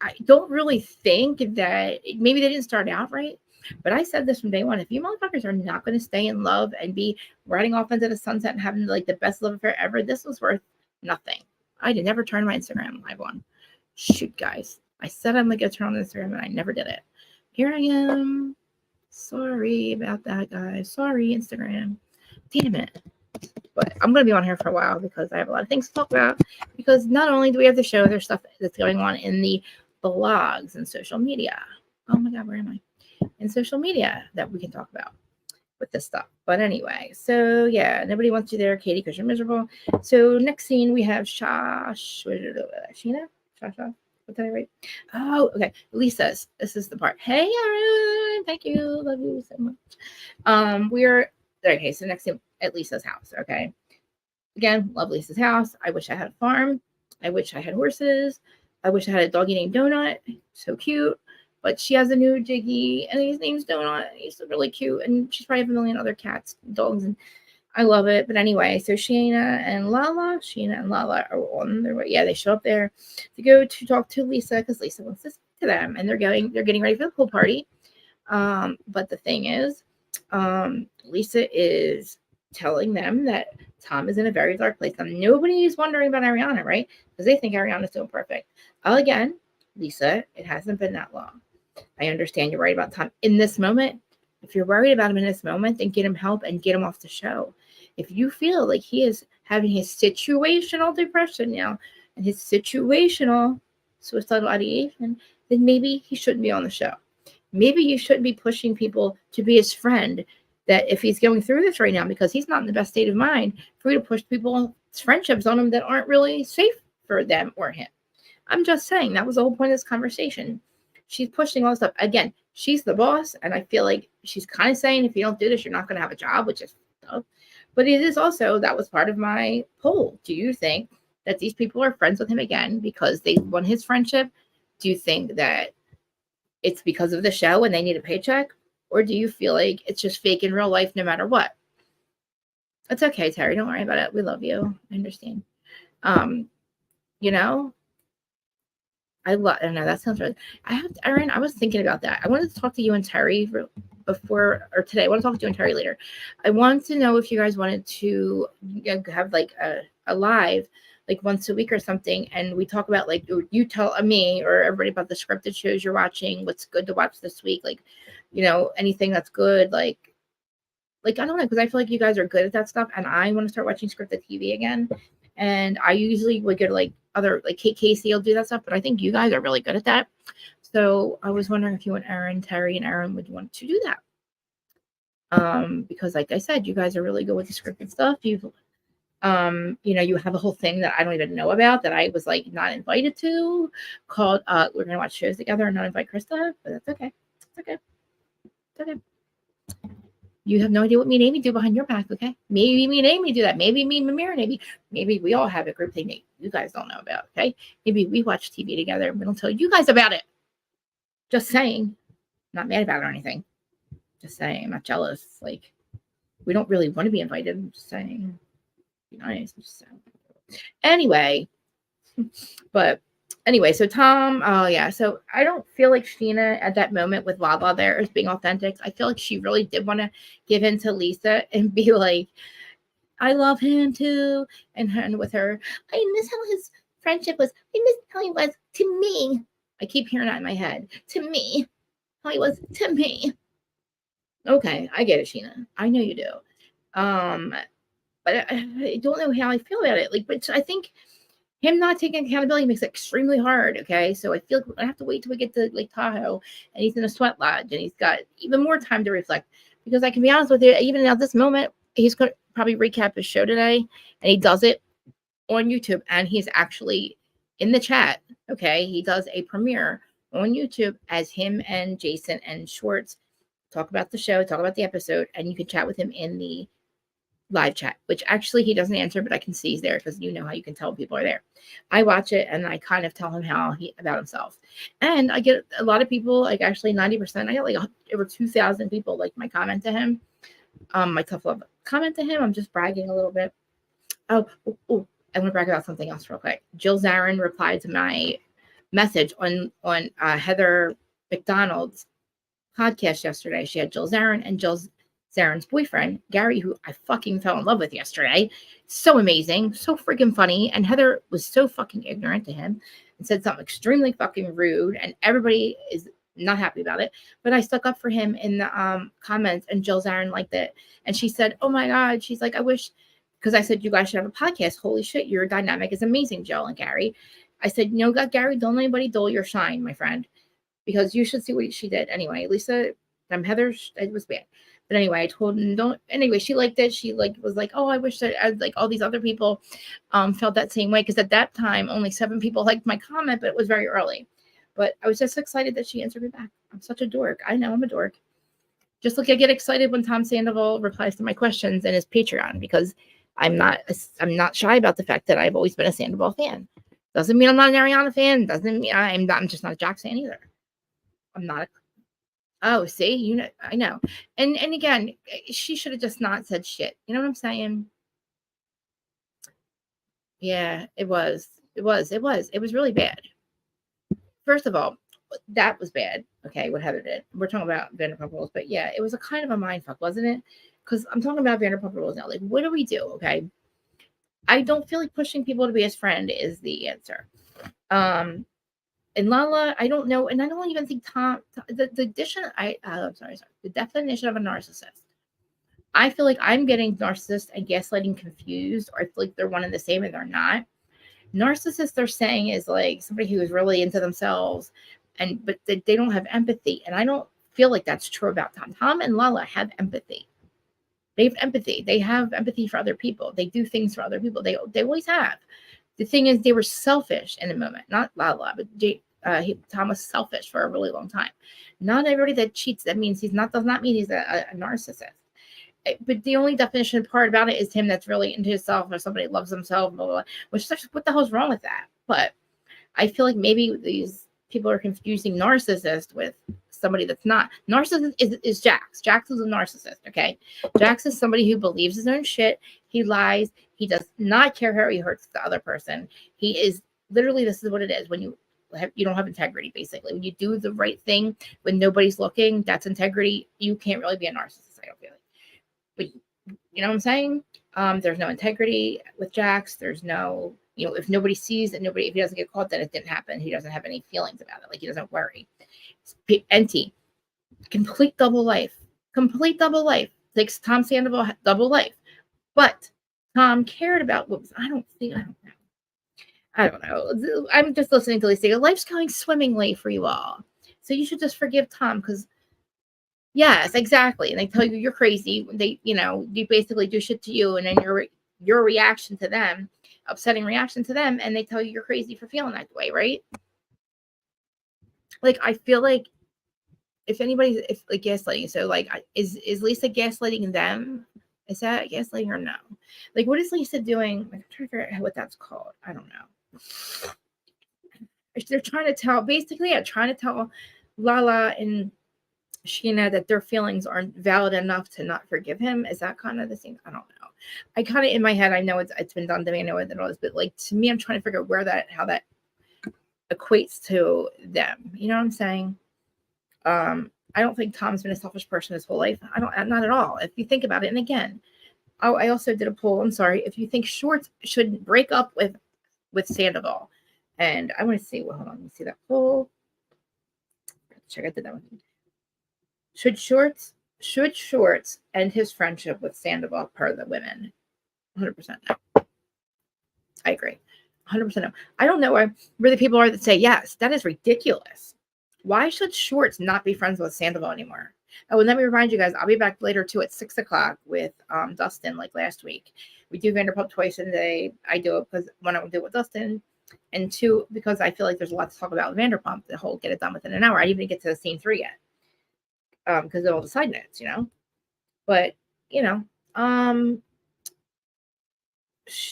I don't really think that maybe they didn't start out right, but I said this from day one. If you motherfuckers are not going to stay in love and be riding off into the sunset and having like the best love affair ever, this was worth nothing. I did never turn my Instagram live on. Shoot, guys. I said I'm going to turn on Instagram and I never did it. Here I am. Sorry about that, guys. Sorry, Instagram. Damn it. But I'm going to be on here for a while because I have a lot of things to talk about. Because not only do we have the show, there's stuff that's going on in the blogs and social media. Oh my God, where am I? In social media that we can talk about with this stuff. But anyway, so yeah, nobody wants you there, Katie, because you're miserable. So next scene, we have Sheena? What did I write? Oh, okay. Lisa's. This is the part. Hey, Erin. Thank you. Love you so much. We're okay. So next thing at Lisa's house. Okay. Again, love Lisa's house. I wish I had a farm. I wish I had horses. I wish I had a doggy named Donut. So cute. But she has a new Jiggy, and his name's Donut. He's really cute, and she's probably have a million other cats, dogs, and I love it. But anyway, so Sheena and Lala are on their way. Yeah, they show up there to go to talk to Lisa because Lisa wants to speak to them, and they're getting ready for the pool party. But the thing is, Lisa is telling them that Tom is in a very dark place. Now, nobody's wondering about Ariana, right? Because they think Ariana's doing perfect. Again, Lisa, it hasn't been that long. I understand you're worried about Tom in this moment. If you're worried about him in this moment, then get him help and get him off the show. If you feel like he is having his situational depression now and his situational suicidal ideation, then maybe he shouldn't be on the show. Maybe you shouldn't be pushing people to be his friend. That if he's going through this right now because he's not in the best state of mind, for you to push people's friendships on him that aren't really safe for them or him. I'm just saying that was the whole point of this conversation. She's pushing all this stuff. Again, she's the boss, and I feel like she's kind of saying if you don't do this, you're not going to have a job, which is tough. But it is also, that was part of my poll. Do you think that these people are friends with him again because they won his friendship? Do you think that it's because of the show and they need a paycheck? Or do you feel like it's just fake in real life no matter what? It's okay, Terry. Don't worry about it. We love you. I understand. You know, I don't know. That sounds really. Erin, I was thinking about that. I wanted to talk to you and Terry before or today. I want to talk to you and Terry later. I want to know if you guys wanted to have like a live like once a week or something, and we talk about like you tell me or everybody about the scripted shows you're watching, what's good to watch this week, like anything that's good, like I don't know, because I feel like you guys are good at that stuff, and I want to start watching scripted TV again. And I usually would go to like other, like Kate Casey will do that stuff, but I think you guys are really good at that. So I was wondering if you and Terry and Aaron would want to do that. Because like I said, you guys are really good with the scripted stuff. You've, you have a whole thing that I don't even know about that I was like not invited to called, we're going to watch shows together and not invite Krista, but that's okay. It's okay. It's okay. You have no idea what me and Amy do behind your back, okay? Maybe me and Amy do that. Maybe me and Mamira, maybe we all have a group thing that you guys don't know about, okay? Maybe we watch TV together and we don't tell you guys about it. Just saying. Not mad about it or anything. Just saying. I'm not jealous. Like, we don't really want to be invited. I'm just saying. Be nice. I'm just saying. Anyway. Anyway, so Tom, so I don't feel like Sheena at that moment with Lala there is being authentic. I feel like she really did want to give in to Lisa and be like, I love him too. And with her, I miss how his friendship was. I miss how he was to me. I keep hearing that in my head. To me. How he was to me. Okay, I get it, Sheena. I know you do. But I don't know how I feel about it. Like, but I think him not taking accountability makes it extremely hard, okay? So I feel like I have to wait till we get to Lake Tahoe and he's in a sweat lodge and he's got even more time to reflect. Because I can be honest with you, even at this moment, he's going to probably recap his show today, and he does it on YouTube, and he's actually in the chat, okay? He does a premiere on YouTube as him and Jason and SCHWARTZ talk about the show, talk about the episode, and you can chat with him in the live chat, which actually he doesn't answer, but I can see he's there because you know how you can tell people are there. I watch it and I kind of tell him about himself. And I get a lot of people, like actually 90%. I got like over 2,000 people like my comment to him. My tough love comment to him. I'm just bragging a little bit. Oh, I want to brag about something else real quick. Jill Zarin replied to my message on Heather McDonald's podcast yesterday. She had Jill Zarin and Jill Zarin's boyfriend, Gary, who I fucking fell in love with yesterday. So amazing, so freaking funny. And Heather was so fucking ignorant to him and said something extremely fucking rude. And everybody is not happy about it. But I stuck up for him in the comments, and Jill Zarin liked it. And she said, oh my God, she's like, I wish, because I said, you guys should have a podcast. Holy shit, your dynamic is amazing, Jill and Gary. I said, you know, Gary, don't let anybody dull your shine, my friend, because you should see what she did. Anyway, Lisa, Heather, it was bad. But anyway, I told him don't. Anyway, she liked it. She was like, oh, I wish that like all these other people felt that same way, because at that time only 7 people liked my comment, but it was very early. But I was just excited that she answered me back. I'm such a dork. I know I'm a dork. Just like I get excited when Tom Sandoval replies to my questions in his Patreon, because I'm not shy about the fact that I've always been a Sandoval fan. Doesn't mean I'm not an Ariana fan. Doesn't mean I'm just not a Jax fan either. I'm not. Oh, see, you know, I know. And again, she should have just not said shit. You know what I'm saying? Yeah, it was really bad. First of all, that was bad. Okay, what Heather did. We're talking about Vanderpump Rules, but yeah, it was a kind of a mindfuck, wasn't it? Because I'm talking about Vanderpump Rules now. Like, what do we do? Okay, I don't feel like pushing people to be his friend is the answer. And Lala, I don't know, and I don't even think Tom. The definition of a narcissist. I feel like I'm getting narcissist and gaslighting confused, or I feel like they're one and the same and they're not. Narcissist, they're saying, is like somebody who is really into themselves, but they don't have empathy, and I don't feel like that's true about Tom. Tom and Lala have empathy. They have empathy. They have empathy for other people. They do things for other people. They always have. The thing is, they were selfish in the moment. Not Lala, but Tom was selfish for a really long time. Not everybody that cheats, does not mean he's a narcissist. But the only definition part about it is him that's really into himself, or somebody loves himself, blah, blah, blah, which is actually, what the hell's wrong with that? But I feel like maybe these people are confusing narcissist with somebody that's not. Narcissist is Jax. Jax is a narcissist, okay? Jax is somebody who believes his own shit. He lies. He does not care how he hurts the other person. He is literally, this is what it is. When you don't have integrity, basically. When you do the right thing when nobody's looking, that's integrity. You can't really be a narcissist, I don't feel like. But you know what I'm saying? There's no integrity with Jax. There's no, if nobody sees it, if he doesn't get caught, then it didn't happen. He doesn't have any feelings about it. Like, he doesn't worry. Empty. Complete double life. Like Tom Sandoval, double life. But Tom cared about I don't know. I'm just listening to Lisa. Life's going swimmingly for you all. So you should just forgive Tom, because yes, exactly. And they tell you you're crazy. They, you basically do shit to you, and then your reaction to them, upsetting reaction to them, and they tell you you're crazy for feeling that way, right? Like, I feel like if like gaslighting, so like, is Lisa gaslighting them? Is that gaslighting or no? Like, what is Lisa doing? Like, I'm trying to figure out what that's called. I don't know. They're trying to tell Lala and Sheena that their feelings aren't valid enough to not forgive him. Is that kind of the same? I don't know. I kind of, in my head, I know it's been done to me. I know it was, but like, to me, I'm trying to figure out how that equates to them. You know what I'm saying? I don't think Tom's been a selfish person his whole life. Not at all. If you think about it, and again, I also did a poll. I'm sorry. If you think Schwartz should break up with Sandoval, and I want to see. Well, hold on. Let me see that poll. Check. I did that one. Should Schwartz end his friendship with Sandoval per the women? 100% no. I agree. 100% no. I don't know where the people are that say yes. That is ridiculous. Why should Schwartz not be friends with Sandoval anymore? Oh, and let me remind you guys, I'll be back later too at 6:00 with Dustin, like last week. We do Vanderpump twice a day. I do it because one, I will do it with Dustin, and 2, because I feel like there's a lot to talk about with Vanderpump. The whole get it done within an hour. I didn't even get to scene 3 yet. Because of all the side notes, But,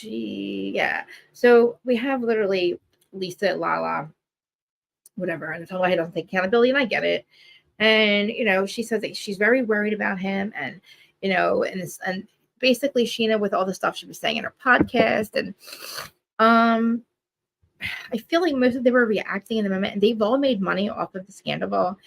Yeah. So we have literally Lisa, Lala, whatever, and tell I don't take accountability, and I get it. And she says that she's very worried about him, and and basically Sheena with all the stuff she was saying in her podcast, and um I feel like most of them were reacting in the moment, and they've all made money off of the scandal.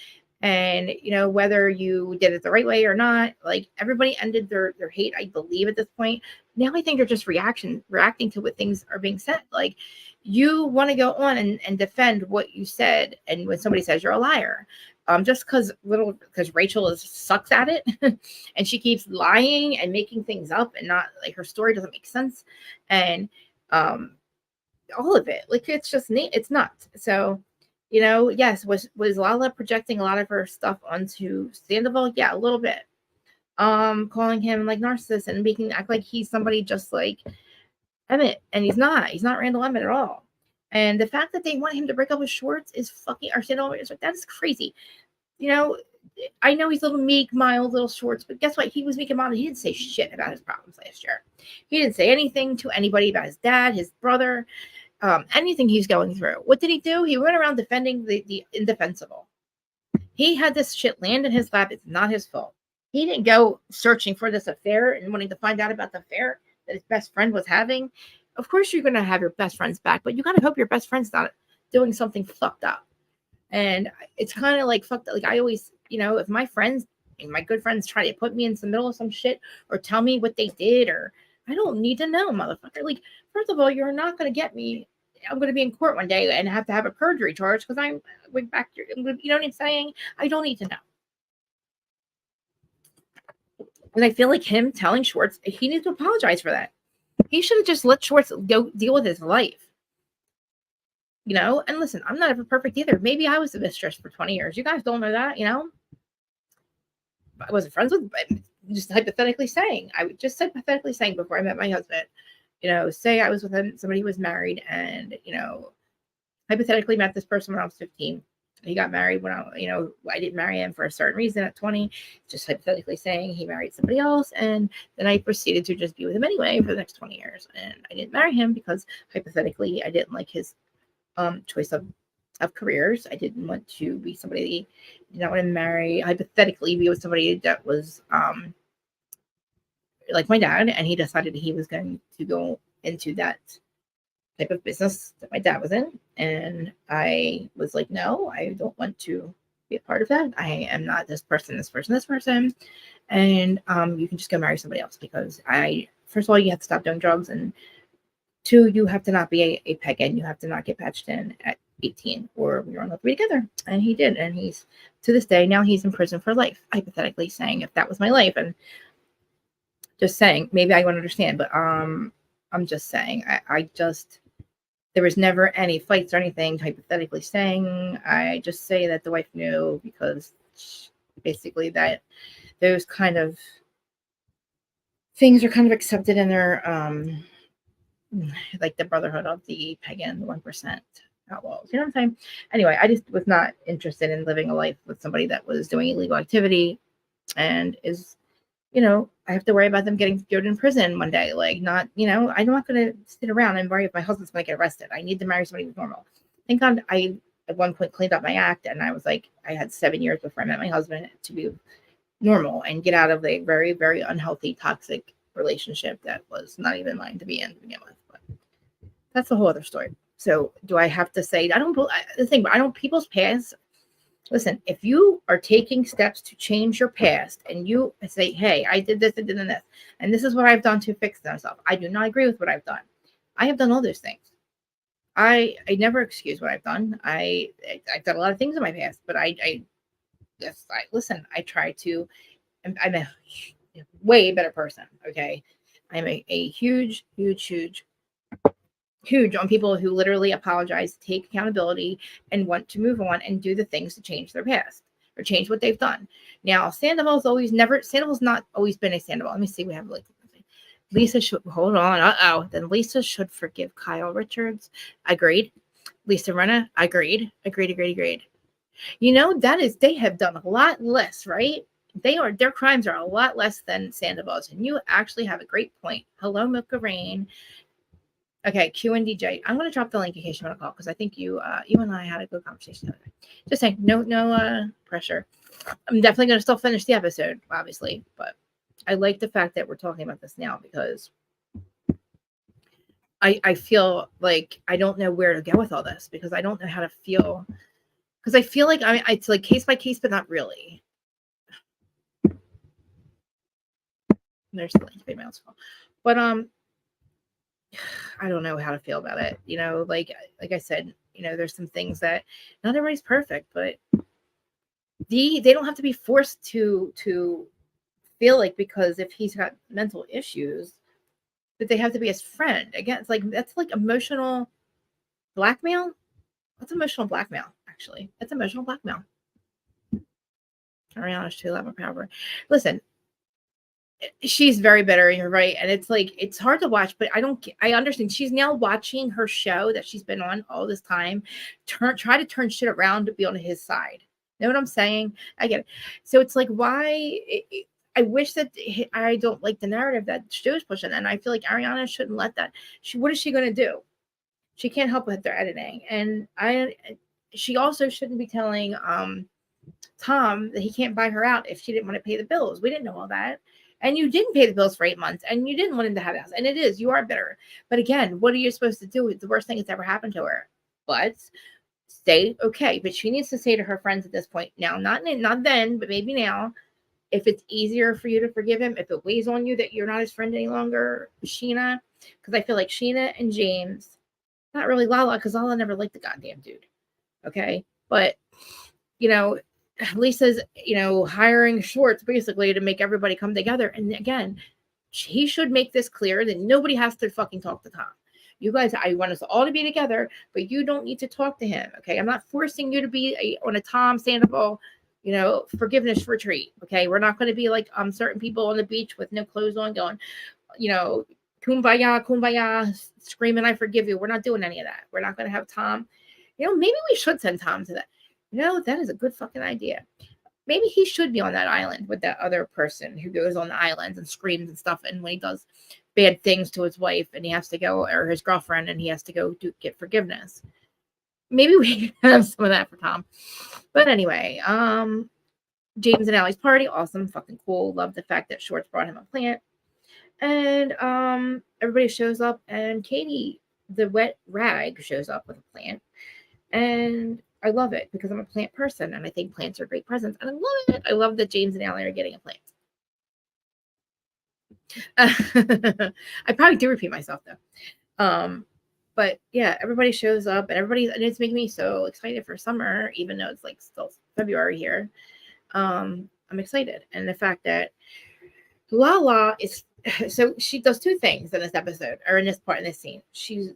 And whether you did it the right way or not, like everybody ended their hate, I believe, at this point. Now I think they're just reacting to what things are being said. Like, you want to go on and defend what you said, and when somebody says you're a liar, just because Rachel sucks at it, and she keeps lying and making things up, and not like her story doesn't make sense, and all of it, like, it's just neat, it's nuts. So yes, was Lala projecting a lot of her stuff onto Sandoval? Yeah, a little bit. Calling him like narcissist and making act like he's somebody just like Emmett, and he's not Randall Emmett at all. And the fact that they want him to break up with Schwartz is fucking, or Sandoval is like, that is crazy. I know he's a little meek, mild, little Schwartz, but guess what? He was meek and mild. He didn't say shit about his problems last year. He didn't say anything to anybody about his dad, his brother, anything he's going through. What did he do? He went around defending the indefensible. He had this shit land in his lap. It's not his fault. He didn't go searching for this affair and wanting to find out about the affair that his best friend was having. Of course you're going to have your best friends back, but you got to hope your best friend's not doing something fucked up. And it's kind of like fucked up. Like, I always, if my friends and my good friends try to put me in the middle of some shit or tell me what they did, or I don't need to know, motherfucker. Like, first of all, you're not going to get me. I'm going to be in court one day and have to have a perjury charge because I went back. You know what I'm saying? I don't need to know. And I feel like him telling Schwartz, he needs to apologize for that. He should have just let Schwartz go deal with his life. And listen, I'm not ever perfect either. Maybe I was a mistress for 20 years. You guys don't know that, I wasn't friends with, just hypothetically saying. I would just hypothetically saying before I met my husband, say I was with somebody who was married, and, hypothetically met this person when I was 15. He got married when I didn't marry him for a certain reason at 20. Just hypothetically saying, he married somebody else, and then I proceeded to just be with him anyway for the next 20 years. And I didn't marry him because hypothetically I didn't like his choice of careers. I didn't want to be somebody, did not want to marry, hypothetically be with somebody that was like my dad, and he decided he was going to go into that type of business that my dad was in. And I was like, no, I don't want to be a part of that. I am not this person. And you can just go marry somebody else, because first of all, you have to stop doing drugs, and 2, you have to not be a peg in. You have to not get patched in at 18, or we won't have to be together. And he did. And he's, to this day, now he's in prison for life, hypothetically saying, if that was my life. And just saying, maybe I won't understand, but I'm just saying, there was never any fights or anything, hypothetically saying. I just say that the wife knew, because basically that those kind of things are kind of accepted in their like the brotherhood of the pagan 1% outlaws. You know what I'm saying? Anyway, I just was not interested in living a life with somebody that was doing illegal activity and is, I have to worry about them getting thrown in prison one day. Like, not, I'm not going to sit around and worry if my husband's going to get arrested. I need to marry somebody who's normal. Thank God I, at one point, cleaned up my act, and I was like, I had 7 years before I met my husband to be normal and get out of a very, very unhealthy, toxic relationship that was not even mine to be in to begin with. But that's a whole other story. So do I have to say, people's past. Listen, if you are taking steps to change your past and you say, hey, I did this and this, and this is what I've done to fix myself. I do not agree with what I've done. I have done all those things. I never excuse what I've done. I've done a lot of things in my past, but listen, I try to, I'm a way better person. Okay. I'm a huge on people who literally apologize, take accountability, and want to move on and do the things to change their past or change what they've done. Now, Sandoval's not always been a Sandoval. Let me see. We have Lisa should, hold on. Then Lisa should forgive Kyle Richards. Agreed. Lisa Rinna, agreed. They have done a lot less, right? their crimes are a lot less than Sandoval's. And you actually have a great point. Hello, Milka Rain. Okay, Q and DJ. I'm going to drop the link in case you want to call, because I think you and I had a good conversation the other day. Just saying, no pressure. I'm definitely going to still finish the episode, obviously, but I like the fact that we're talking about this now, because I feel like I don't know where to go with all this, because I don't know how to feel, because I feel like it's like case by case, but not really. There's the link. But I don't know how to feel about it. You know, like I said, you know, there's some things that not everybody's perfect, but they don't have to be forced to feel like, because if he's got mental issues, that they have to be his friend. Again, it's like, that's like emotional blackmail. That's emotional blackmail, actually. That's emotional blackmail. Ariana's too loud of power. Listen, she's very bitter, you're right. And it's like, it's hard to watch, but I understand. She's now watching her show that she's been on all this time, try to turn shit around to be on his side. Know what I'm saying? I get it. So it's like, why? I wish that I don't like the narrative that Stu's pushing, and I feel like Ariana shouldn't let that. What is she going to do? She can't help with their editing, and she also shouldn't be telling Tom that he can't buy her out if she didn't want to pay the bills. We didn't know all that. And you didn't pay the bills for 8 months, and you didn't want him to have a house. And you are bitter. But again, what are you supposed to do? It's the worst thing that's ever happened to her. But stay okay. But she needs to say to her friends at this point now, not then, but maybe now, if it's easier for you to forgive him, if it weighs on you that you're not his friend any longer, Sheena, because I feel like Sheena and James, not really Lala, because Lala never liked the goddamn dude. Okay. But, you know, Lisa's, you know, hiring Schwartz basically to make everybody come together. And again, he should make this clear that nobody has to fucking talk to Tom. You guys, I want us all to be together, but you don't need to talk to him. Okay. I'm not forcing you to be on a Tom Sandoval, you know, forgiveness retreat. Okay. We're not going to be like certain people on the beach with no clothes on going, you know, kumbaya, kumbaya, screaming, I forgive you. We're not doing any of that. We're not going to have Tom. You know, maybe we should send Tom to that. You know, that is a good fucking idea. Maybe he should be on that island with that other person who goes on the islands and screams and stuff. And when he does bad things to his wife and he has to go, or his girlfriend, and he has to go get forgiveness. Maybe we can have some of that for Tom. But anyway, James and Allie's party, awesome, fucking cool. Love the fact that Schwartz brought him a plant. And everybody shows up, and Katie, the wet rag, shows up with a plant. And I love it because I'm a plant person, and I think plants are great presents, and I love it. I love that James and Allie are getting a plant. I probably do repeat myself though. But yeah, everybody shows up, and it's making me so excited for summer, even though it's like still February here. I'm excited, and the fact that Lala is so she does two things in this episode, or in this part in this scene. She's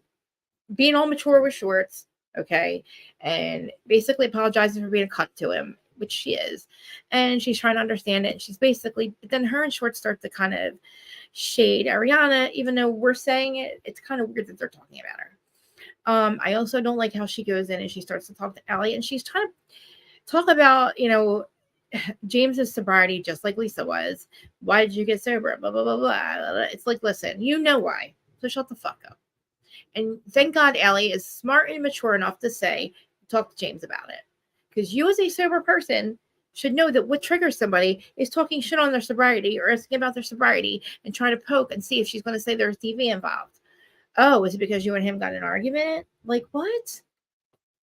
being all mature with Schwartz. Okay. And basically apologizing for being a cunt to him, which she is. And she's trying to understand it. And she's basically, but then her and Schwartz start to kind of shade Ariana, even though we're saying it, it's kind of weird that they're talking about her. I also don't like how she goes in and she starts to talk to Allie, and she's trying to talk about, you know, James's sobriety, just like Lisa was. Why did you get sober? Blah, blah, blah, blah. It's like, listen, you know why. So shut the fuck up. And thank God Allie is smart and mature enough to say, talk to James about it. Because you as a sober person should know that what triggers somebody is talking shit on their sobriety or asking about their sobriety and trying to poke and see if she's going to say there's DV involved. Oh, is it because you and him got in an argument? Like, what?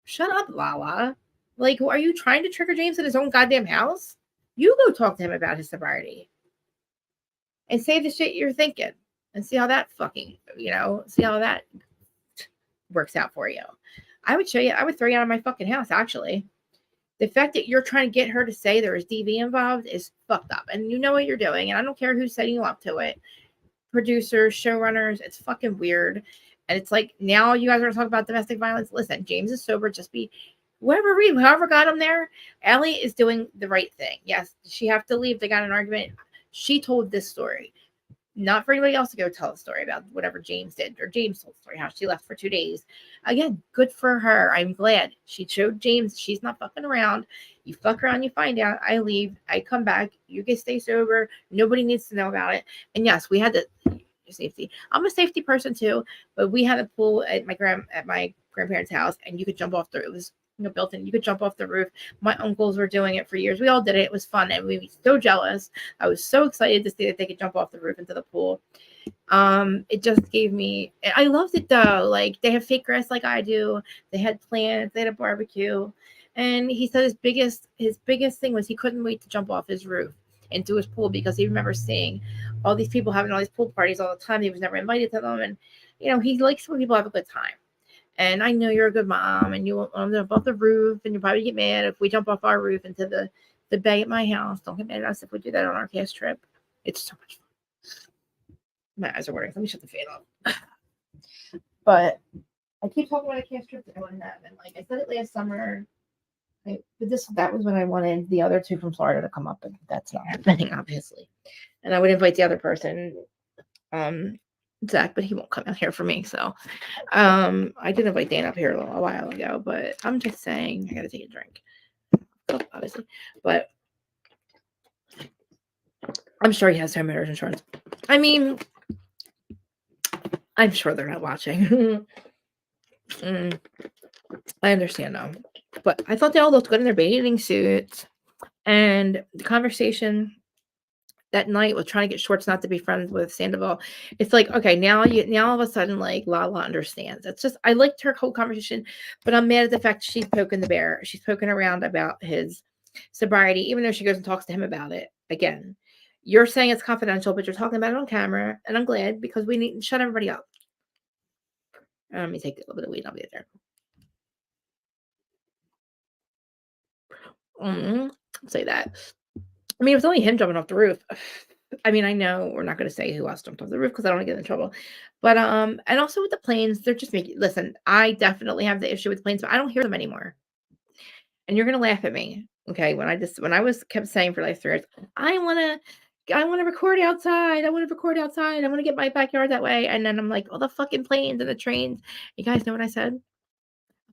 Shut up, Lala. Like, are you trying to trigger James in his own goddamn house? You go talk to him about his sobriety. And say the shit you're thinking. And see how that fucking, you know, see how that works out for you. I would throw you out of my fucking house, actually. The fact that you're trying to get her to say there is DV involved is fucked up. And you know what you're doing. And I don't care who's setting you up to it. Producers, showrunners, it's fucking weird. And it's like, now you guys are talking about domestic violence. Listen, James is sober. Just be, however got him there. Allie is doing the right thing. Yes, she have to leave. They got an argument. She told this story. Not for anybody else to go tell the story about whatever James did, or James told the story, how she left for 2 days. Again, good for her. I'm glad she showed James she's not fucking around. You fuck around, you find out, I leave, I come back, you get stay sober, nobody needs to know about it. And yes, we had to safety. I'm a safety person too, but we had a pool at my grandparents' house, and you could jump off it was built in. You could jump off the roof. My uncles were doing it for years. We all did it. It was fun, and we were so jealous. I was so excited to see that they could jump off the roof into the pool. It just gave me, I loved it though. Like, they have fake grass like I do. They had plants, they had a barbecue. And he said his biggest thing was he couldn't wait to jump off his roof into his pool, because he remembers seeing all these people having all these pool parties all the time. He was never invited to them. And, he likes when people have a good time. And I know you're a good mom, and you want them to jump off the roof, and you'll probably get mad if we jump off our roof into the bay at my house. Don't get mad at us if we do that on our cast trip. It's so much fun. My eyes are watering. Let me shut the fan off. But I keep talking about a cast trip that I want to have. And like I said it last summer, but that was when I wanted the other two from Florida to come up, and that's not happening, obviously. And I would invite the other person, Zach, but he won't come out here for me. So I did invite Dan up here a while ago, but I'm just saying I gotta take a drink. Obviously. But I'm sure he has homeowners insurance. I mean, I'm sure they're not watching. I understand though. But I thought they all looked good in their bathing suits. And the conversation that night was trying to get Schwartz not to be friends with Sandoval. It's like, okay, now all of a sudden, like, Lala understands. It's just, I liked her whole conversation, but I'm mad at the fact she's poking the bear. She's poking around about his sobriety, even though she goes and talks to him about it. Again, you're saying it's confidential, but you're talking about it on camera, and I'm glad, because we need to shut everybody up. Let me take a little bit of weed. I'll be there. Say that. I mean, it was only him jumping off the roof. I mean, I know we're not going to say who else jumped off the roof because I don't want to get in trouble. But and also with the planes, they're just making. Listen, I definitely have the issue with planes, but I don't hear them anymore. And you're going to laugh at me, okay? When I was kept saying for like 3 years, I want to record outside. I want to record outside. I want to get my backyard that way. And then I'm like, all the fucking planes and the trains. You guys know what I said?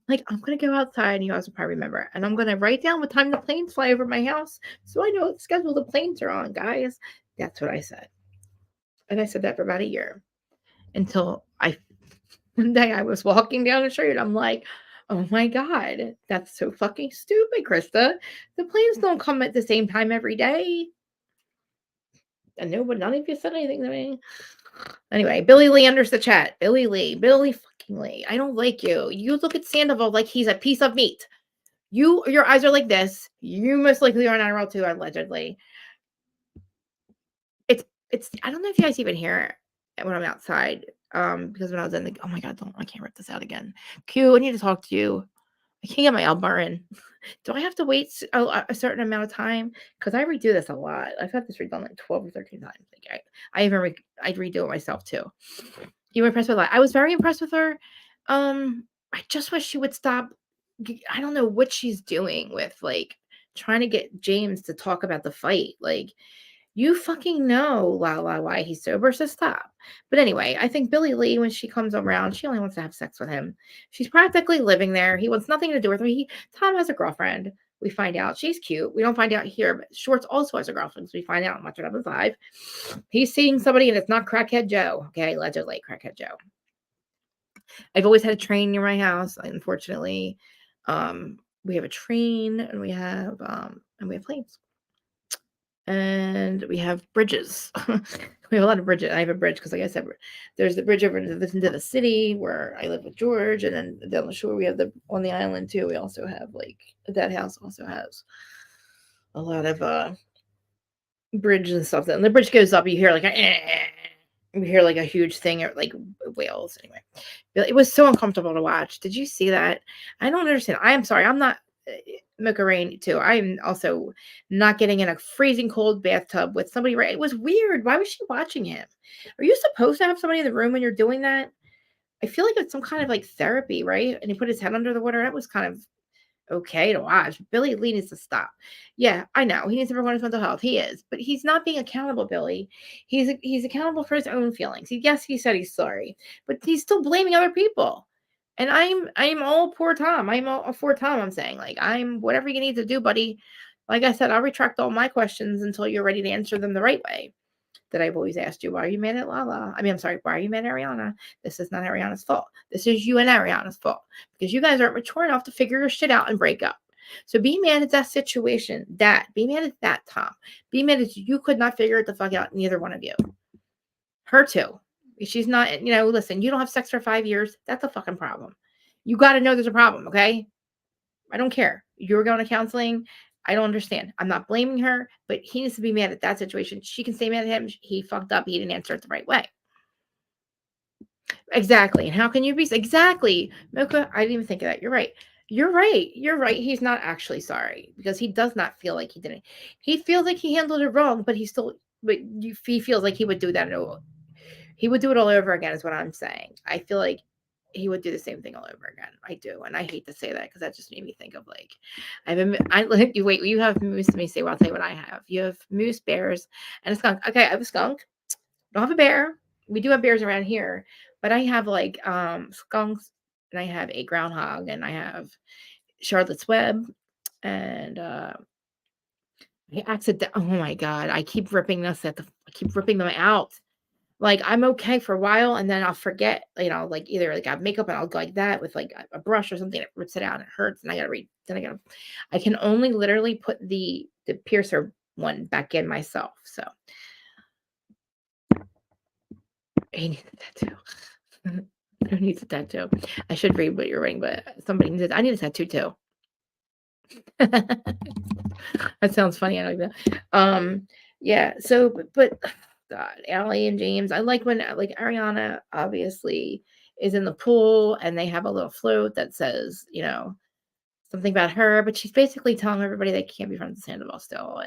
Like, I'm going to go outside, and you guys will probably remember. And I'm going to write down what time the planes fly over my house so I know what schedule the planes are on, guys. That's what I said. And I said that for about a year until one day I was walking down the street. And I'm like, oh my God, that's so fucking stupid, Krista. The planes don't come at the same time every day. And none of you said anything to me. Anyway, Billy Lee enters the chat. Billy fucking Lee. I don't like you. You look at Sandoval like he's a piece of meat. Your eyes are like this. You most likely are an IRL too, allegedly. It's I don't know if you guys even hear it when I'm outside. Because when I was in oh my God, I can't rip this out again. Q, I need to talk to you. I can't get my Elbar in. Do I have to wait a certain amount of time? Because I redo this a lot. I've had this redone like 12 or 13 times. Like I redo it myself too. You were impressed with that? I was very impressed with her. I just wish she would stop. I don't know what she's doing with like trying to get James to talk about the fight. Like, you fucking know, why he's sober, so stop. But anyway, I think Billy Lee, when she comes around, she only wants to have sex with him. She's practically living there. He wants nothing to do with her. Tom has a girlfriend. We find out she's cute. We don't find out here, but Schwartz also has a girlfriend. So we find out in Watch It Up in 5. He's seeing somebody, and it's not Crackhead Joe. Okay, allegedly Crackhead Joe. I've always had a train near my house. Unfortunately, we have a train, and we have planes. And we have bridges. We have a lot of bridges. I have a bridge because, like I said, there's the bridge over into the city where I live with George, and then down the shore we have on the island too. We also have that house also has a lot of bridge and stuff. And the bridge goes up, you hear like a huge thing, or like whales. Anyway, it was so uncomfortable to watch. Did you see that? I don't understand. I am sorry. I'm not. Mocha Rain too. I'm also not getting in a freezing cold bathtub with somebody. Right? It was weird. Why was she watching him? Are you supposed to have somebody in the room when you're doing that? I feel like it's some kind of like therapy, right? And he put his head under the water. That was kind of okay to watch. Billy Lee needs to stop. Yeah, I know he needs to work on his mental health. He is, but he's not being accountable. Billy, he's accountable for his own feelings. Yes, he said he's sorry, but he's still blaming other people. And I'm all poor Tom. I'm all for Tom. I'm saying, like, I'm whatever you need to do, buddy. Like I said, I'll retract all my questions until you're ready to answer them the right way. That I've always asked you. Why are you mad at Lala? I mean, I'm sorry. Why are you mad at Ariana? This is not Ariana's fault. This is you and Ariana's fault because you guys aren't mature enough to figure your shit out and break up. So be mad at that situation. Be mad at that, Tom. Be mad at you could not figure it the fuck out. Neither one of you. Her too. She's not, listen, you don't have sex for 5 years. That's a fucking problem. You got to know there's a problem, okay? I don't care. You're going to counseling. I don't understand. I'm not blaming her, but he needs to be mad at that situation. She can stay mad at him. He fucked up. He didn't answer it the right way. Exactly. And how can you be exactly, Mocha? I didn't even think of that. You're right. You're right. You're right. He's not actually sorry because he does not feel like he didn't. He feels like he handled it wrong, but he feels like he would do that. He would do it all over again, is what I'm saying. I feel like he would do the same thing all over again. I do, and I hate to say that because that just made me think of like, you have moose. Let me say, well, I'll tell you what I have. You have moose, bears, and a skunk. Okay, I have a skunk. Don't have a bear. We do have bears around here, but I have like skunks, and I have a groundhog, and I have Charlotte's Web, and oh my god, I keep ripping them out. Like, I'm okay for a while, and then I'll forget, like, either, like, I have makeup, and I'll go like that with, like, a brush or something that rips it out, and it hurts, and I can only literally put the piercer one back in myself, so. He needs a tattoo. Who needs a tattoo? I should read what you're writing, but somebody needs it. I need a tattoo, too. That sounds funny, I don't even know. Yeah, so, but God, Allie and James. I like when Ariana obviously is in the pool and they have a little float that says, something about her, but she's basically telling everybody they can't be friends with Sandoval still.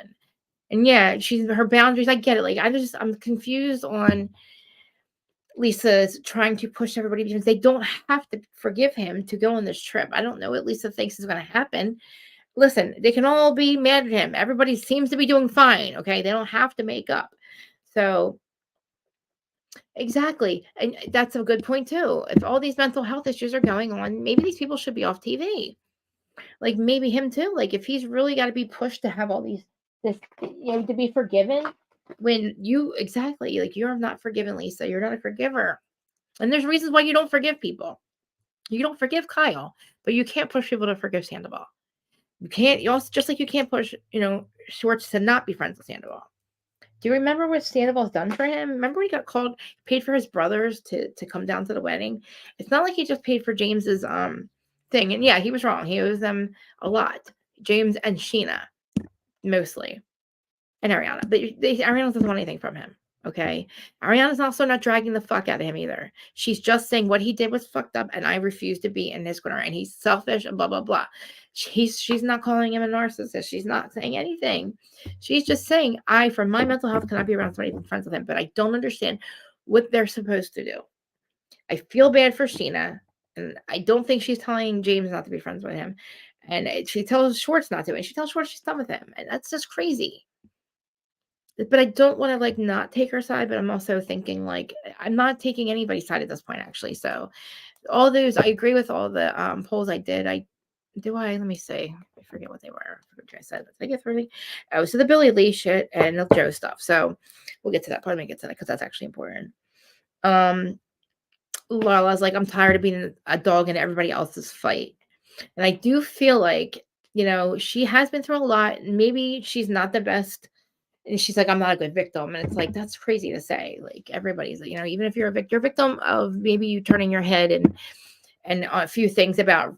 And yeah, her boundaries. I get it. Like I'm confused on Lisa's trying to push everybody because they don't have to forgive him to go on this trip. I don't know what Lisa thinks is going to happen. Listen, they can all be mad at him. Everybody seems to be doing fine. Okay. They don't have to make up. So exactly. And that's a good point too. If all these mental health issues are going on, maybe these people should be off TV. Like maybe him too. Like if he's really got to be pushed to have all to be forgiven when like you're not forgiven, Lisa. You're not a forgiver. And there's reasons why you don't forgive people. You don't forgive Kyle, but you can't push people to forgive Sandoval. You also, just like you can't push, Schwartz to not be friends with Sandoval. Do you remember what Sandoval's done for him? Remember he got paid for his brothers to come down to the wedding? It's not like he just paid for James's thing. And yeah, he was wrong. He owes them a lot. James and Sheena, mostly. And Ariana. But Ariana doesn't want anything from him. Okay. Ariana's also not dragging the fuck out of him either. She's just saying what he did was fucked up and I refuse to be in his corner and he's selfish and blah, blah, blah. She's not calling him a narcissist. She's not saying anything. She's just saying, for my mental health, cannot be around somebody friends with him, but I don't understand what they're supposed to do. I feel bad for Sheena, and I don't think she's telling James not to be friends with him. And she tells Schwartz not to, and she tells Schwartz she's done with him. And that's just crazy. But I don't want to not take her side, but I'm also thinking I'm not taking anybody's side at this point, actually. So all those, I agree with all the polls I did. Let me see. I forget what they were. I forget what I said. Did I get through? Oh, so the Billy Lee shit and the Joe stuff. So we'll get to that. Probably get to that because that's actually important. Lala's like, I'm tired of being a dog in everybody else's fight. And I do feel like, she has been through a lot. Maybe she's not the best. And she's like, I'm not a good victim. And it's like, that's crazy to say. Like everybody's, even if you're a victim of maybe you turning your head and a few things about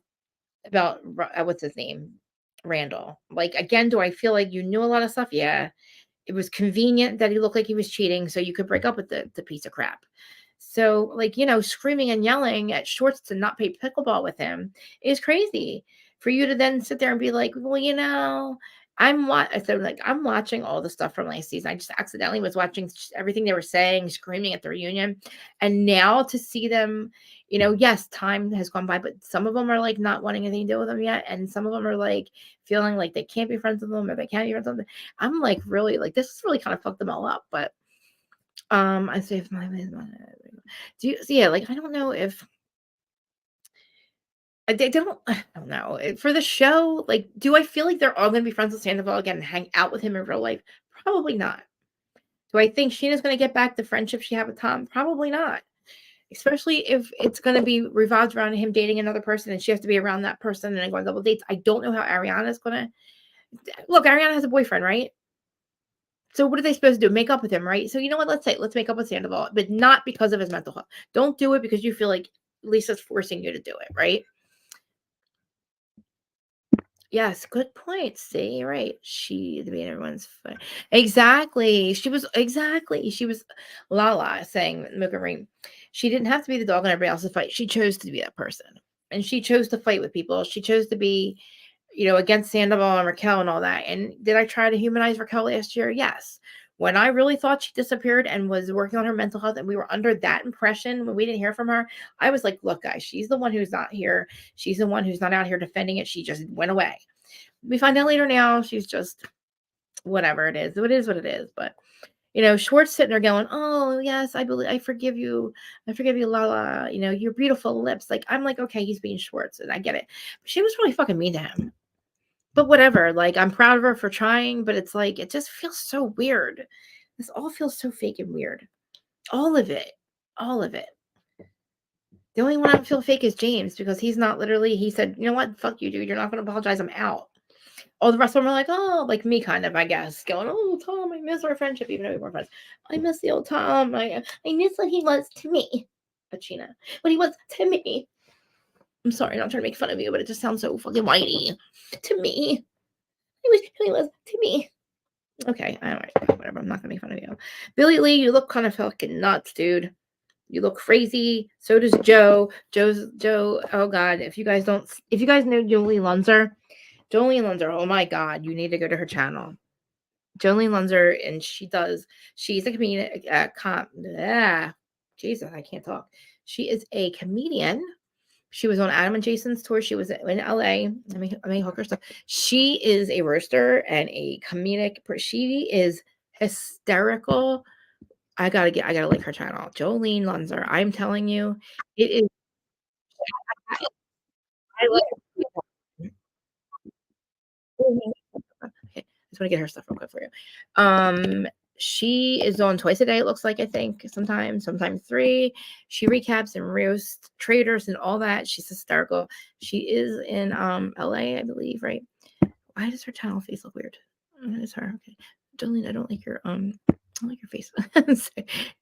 what's his name? Randall. Like, again, do I feel like you knew a lot of stuff? Yeah. It was convenient that he looked like he was cheating so you could break up with the piece of crap. So, screaming and yelling at Schwartz to not play pickleball with him is crazy. For you to then sit there and be like, well, I'm watching all the stuff from last season. I just accidentally was watching everything they were saying, screaming at the reunion. And now to see them, yes, time has gone by, but some of them are not wanting anything to do with them yet. And some of them are feeling like they can't be friends with them or they can't be friends with them. I'm really this has really kind of fucked them all up. But I say if my do you yeah, I don't know if I don't know. For the show, like, do I feel like they're all going to be friends with Sandoval again and hang out with him in real life? Probably not. Do I think Sheena's going to get back the friendship she had with Tom? Probably not. Especially if it's going to be revolved around him dating another person and she has to be around that person and going double dates. I don't know how Ariana's going to. Look, Ariana has a boyfriend, right? So what are they supposed to do? Make up with him, right? So you know what? Let's make up with Sandoval, but not because of his mental health. Don't do it because you feel like Lisa's forcing you to do it, right? Yes, good point. See, right. She to be everyone's fun. Exactly. She was Lala saying Mocha. She didn't have to be the dog in everybody else's fight. She chose to be that person. And she chose to fight with people. She chose to be, against Sandoval and Raquel and all that. And did I try to humanize Raquel last year? Yes. When I really thought she disappeared and was working on her mental health and we were under that impression when we didn't hear from her, I was like, look, guys, she's the one who's not here. She's the one who's not out here defending it. She just went away. We find out later now she's just whatever it is. It is what it is. But Schwartz sitting there going, "Oh yes, I forgive you, Lala. Your beautiful lips." Like I'm like, okay, he's being Schwartz, and I get it. But she was really fucking mean to him. But whatever. Like I'm proud of her for trying, but it's like it just feels so weird. This all feels so fake and weird. All of it. All of it. The only one I don't feel fake is James because he's not literally. He said, "You know what? Fuck you, dude. You're not going to apologize. I'm out." All the rest of them are like, oh, like me kind of, I guess, going, oh, Tom, I miss our friendship, even though we weren't friends. I miss the old Tom. I miss what he was to me. But Sheena, what he was to me. I'm sorry, not trying to make fun of you, but it just sounds so fucking whitey. To me. He was to me. Okay, all right, whatever. I'm not gonna make fun of you. Billy Lee, you look kind of fucking nuts, dude. You look crazy. So does Joe. Joe. Oh God, if you guys know Jolie Lunzer, oh my God, you need to go to her channel. Jolene Lunzer, and she's a comedian. Jesus, I can't talk. She is a comedian. She was on Adam and Jason's tour. She was in LA. Let me hook her stuff. She is a roaster and a comedic. She is hysterical. I gotta like her channel. Jolene Lunzer. I'm telling you, it is. I like Okay, I just want to get her stuff real quick for you. She is on twice a day, it looks like, I think, sometimes 3. She recaps and roasts traders and all that. She's hysterical. She is in LA, I believe, right? Why does her channel face look weird? It's her. Okay. Jolene, I don't like your face. It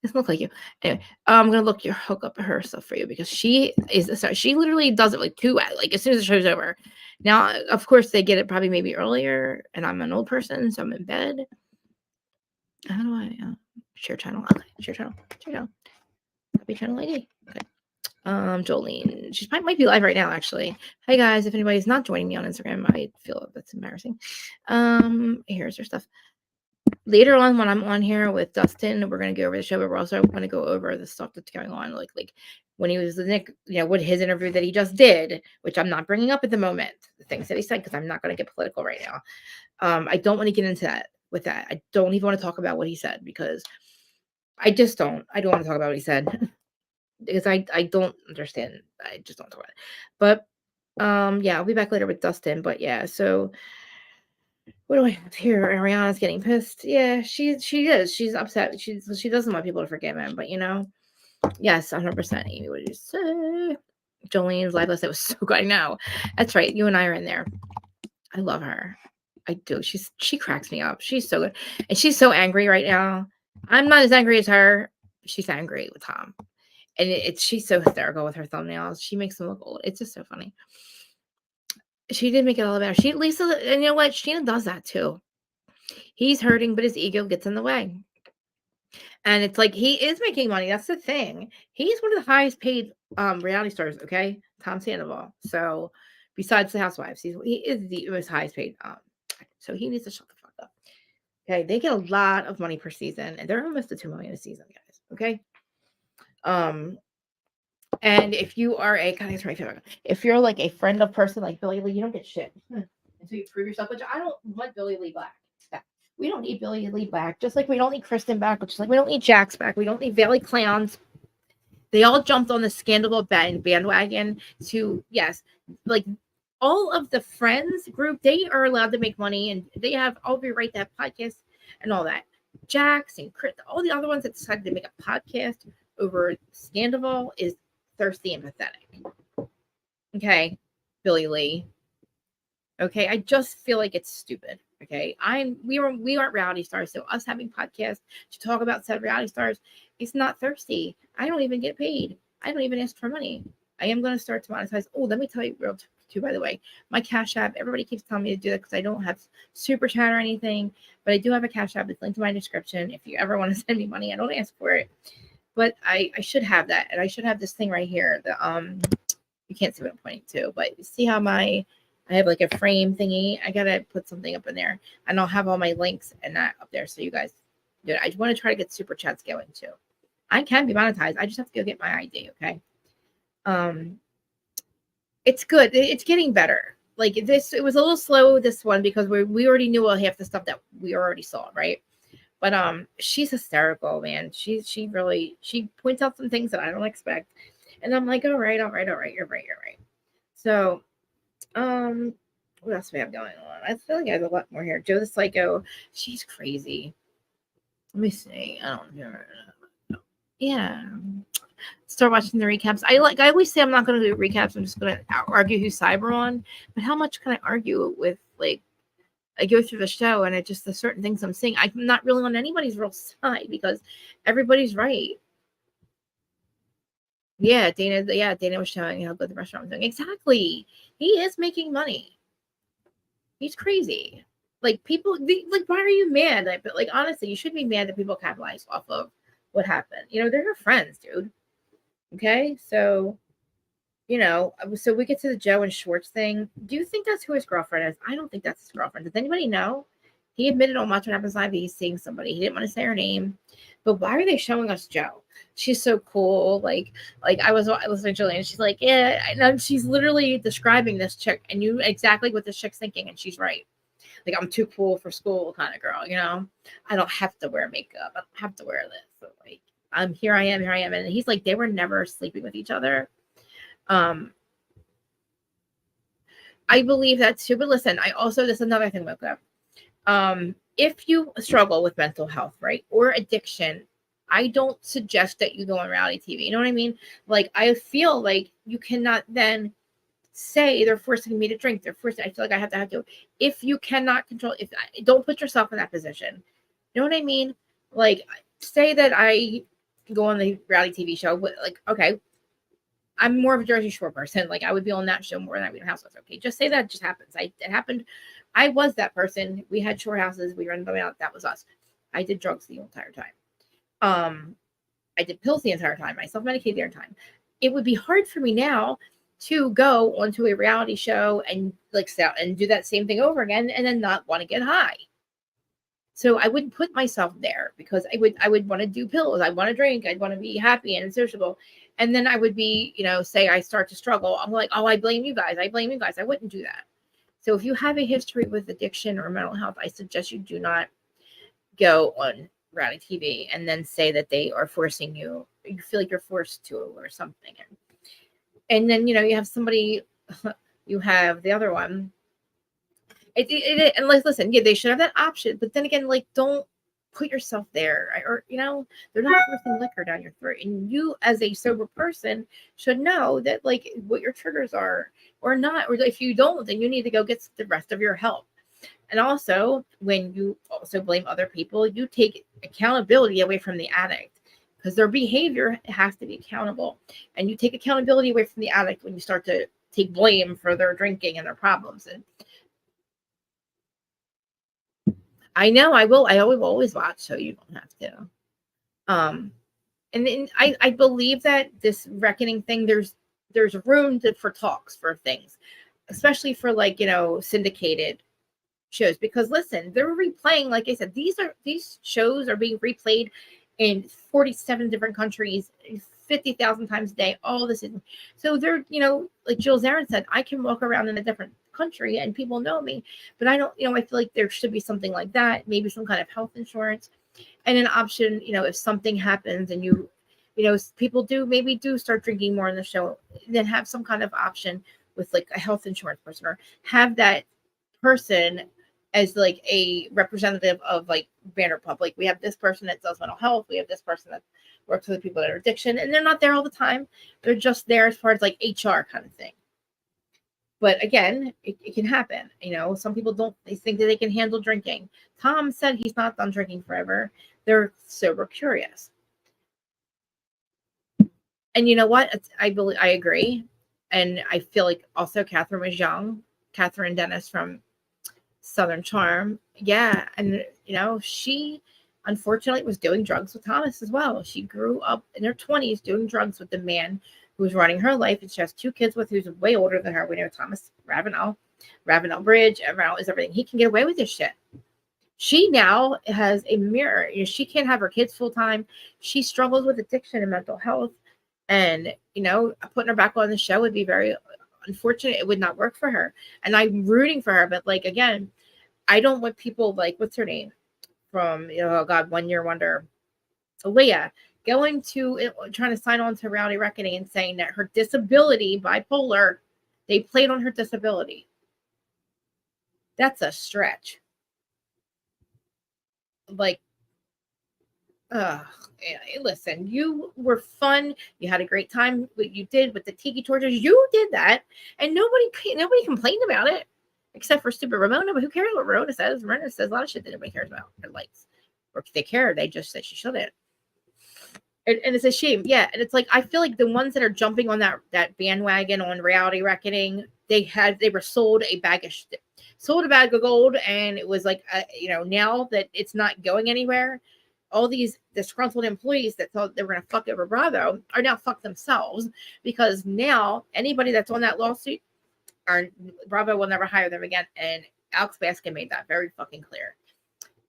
doesn't look like you. Anyway, I'm gonna hook up her stuff for you because she literally does it like 2 like as soon as the show's over. Now, of course, they get it probably maybe earlier, and I'm an old person, so I'm in bed. How do I share channel? Okay, share channel. Copy channel ID. Okay. Jolene, she might be live right now, actually. Hi guys, if anybody's not joining me on Instagram, I feel that's embarrassing. Here's her stuff. Later on, when I'm on here with Dustin, we're gonna go over the show, but we're also gonna go over the stuff that's going on, like when he was the Nick, with his interview that he just did, which I'm not bringing up at the moment, the things that he said, because I'm not gonna get political right now. I don't want to get into that with that. I don't even want to talk about what he said because I just don't. I don't want to talk about what he said because I don't understand. I just don't talk about it. But yeah, I'll be back later with Dustin. But yeah, so what do I have here? Ariana's getting pissed. Yeah, she is. She's upset. She doesn't want people to forgive him. But yes, 100%. Amy, what did you say? Jolene's live list. That was so good. I know. That's right. You and I are in there. I love her. I do. She cracks me up. She's so good. And she's so angry right now. I'm not as angry as her. She's angry with Tom. And she's so hysterical with her thumbnails. She makes them look old. It's just so funny. She did make it all better. Lisa, and you know what? Sheena does that too. He's hurting, but his ego gets in the way. And it's like he is making money. That's the thing. He's one of the highest paid reality stars, okay? Tom Sandoval. So besides the Housewives, he is the most highest paid. So he needs to shut the fuck up. Okay, they get a lot of money per season, and they're almost at $2 million a season, guys. Okay. And if you are if you're like a friend of person like Billy Lee, you don't get shit until you prove yourself. Which I don't want Billy Lee back. We don't need Billy Lee back. Just like we don't need Kristen back. Just like we don't need Jax back. We don't need Valley Clowns. They all jumped on the scandal bandwagon to, yes, like all of the Friends group, they are allowed to make money, and they have all be right that podcast and all that. Jax and Chris, all the other ones that decided to make a podcast over Scandal is thirsty and pathetic. Okay, Billy Lee. Okay, I just feel like it's stupid. Okay, we aren't reality stars, so us having podcasts to talk about said reality stars, it's not thirsty. I don't even get paid. I don't even ask for money. I am going to start to monetize. Oh, let me tell you real too, by the way, my Cash App. Everybody keeps telling me to do that because I don't have Super Chat or anything, but I do have a Cash App. It's linked in my description. If you ever want to send me money, I don't ask for it, but I should have that, and I should have this thing right here. You can't see what I'm pointing to, but you see how I have like a frame thingy. I gotta put something up in there, and I'll have all my links and that up there so you guys do it. I want to try to get Super Chats going too. I can be monetized. I just have to go get my ID. Okay. It's good. It's getting better. Like this, it was a little slow, this one, because we already knew all half the stuff that we already saw, right? But she's hysterical, man. She points out some things that I don't expect. And I'm like, all right, you're right. So what else do we have going on? I feel like I have a lot more here. Joe the Psycho, she's crazy. Let me see. I don't know. Yeah. Start watching the recaps. I always say I'm not going to do recaps. I'm just going to argue who's Cyber on. But how much can I argue with, like, I go through the show and it just the certain things I'm seeing. I'm not really on anybody's real side because everybody's right. Yeah, Dana was showing how good the restaurant was doing. Exactly. He is making money. He's crazy. Like, people, like, why are you mad? Like, honestly, you should be mad that people capitalize off of what happened. You know, they're your friends, dude. Okay? So, you know, so we get to the Joe and Schwartz thing. Do you think that's who his girlfriend is? I don't think that's his girlfriend. Does anybody know? He admitted on Watch What Happens Live that he's seeing somebody. He didn't want to say her name. But why are they showing us Joe? She's so cool. Like I was listening to Julie, and she's like, yeah, and she's literally describing this chick, and you exactly what this chick's thinking, and she's right. Like, I'm too cool for school kind of girl, you know? I don't have to wear makeup. I don't have to wear this. So, like, here I am. And he's like, they were never sleeping with each other. I believe that too. But listen, this is another thing about that. If you struggle with mental health, right, or addiction, I don't suggest that you go on reality TV. You know what I mean? Like, I feel like you cannot then say they're forcing me to drink. I feel like I have to. If you cannot control, don't put yourself in that position. You know what I mean? Like, say that I go on the reality TV show, but like, okay, I'm more of a Jersey Shore person. Like, I would be on that show more than I would in Housewives. Okay, just say that just happens. It happened. I was that person. We had shore houses. We rented them out. That was us. I did drugs the entire time. I did pills the entire time. I self-medicated the entire time. It would be hard for me now to go onto a reality show and like and do that same thing over again and then not want to get high. So I wouldn't put myself there because I would want to do pills. I want to drink. I'd want to be happy and sociable. And then I would be, say I start to struggle. I'm like, oh, I blame you guys. I wouldn't do that. So if you have a history with addiction or mental health, I suggest you do not go on reality TV and then say that they are forcing you. You feel like you're forced to or something. And then, you have somebody, you have the other one. And like, listen, yeah, they should have that option. But then again, like, don't put yourself there. Or, they're not forcing liquor down your throat. And you, as a sober person, should know that, like, what your triggers are or not. Or if you don't, then you need to go get the rest of your help. And also, when you also blame other people, you take accountability away from the addict. Because their behavior has to be accountable. And you take accountability away from the addict when you start to take blame for their drinking and their problems. And I know I will always watch, so you don't have to. And then I believe that this reckoning thing, there's room for talks for things, especially for, like, syndicated shows. Because listen, they're replaying, like I said, these shows are being replayed in 47 different countries 50,000 times a day, all this is. So they're, like Jill Zarin said, I can walk around in a different country and people know me, but I don't, I feel like there should be something like that, maybe some kind of health insurance and an option, if something happens and you people do start drinking more in the show, then have some kind of option with like a health insurance person, or have that person as like a representative of like Vanderpump. Like we have this person that does mental health, we have this person that works with people that are addiction, and they're not there all the time. They're just there as far as like HR kind of thing. But again, it can happen. Some people they think that they can handle drinking. Tom said he's not done drinking forever. They're sober curious. And you know what? I agree. And I feel like also Catherine was young. Catherine Dennis from Southern Charm. Yeah. And, she unfortunately was doing drugs with Thomas as well. She grew up in her 20s doing drugs with the man who was running her life. And she has 2 kids with who's way older than her. We know Thomas Ravenel Bridge. Ravenel is everything. He can get away with this shit. She now has a mirror. She can't have her kids full time. She struggles with addiction and mental health. And, putting her back on the show would be very unfortunate. It would not work for her. And I'm rooting for her. But like, again, I don't want people like, what's her name from, oh God, One Year Wonder, Leah, trying to sign on to Reality Reckoning and saying that her disability, bipolar, they played on her disability. That's a stretch. Like, listen, you were fun. You had a great time. What you did with the tiki torches, you did that, and nobody complained about it except for stupid Ramona. But who cares what Ramona says? Ramona says a lot of shit that nobody cares about or likes, or if they care, they just say she shouldn't. And it's a shame, yeah. And it's like I feel like the ones that are jumping on that bandwagon on Reality Reckoning, they were sold a bag of gold, and it was like now that it's not going anywhere. All these disgruntled employees that thought they were going to fuck over Bravo are now fucked themselves, because now anybody that's on that lawsuit, Bravo will never hire them again. And Alex Baskin made that very fucking clear.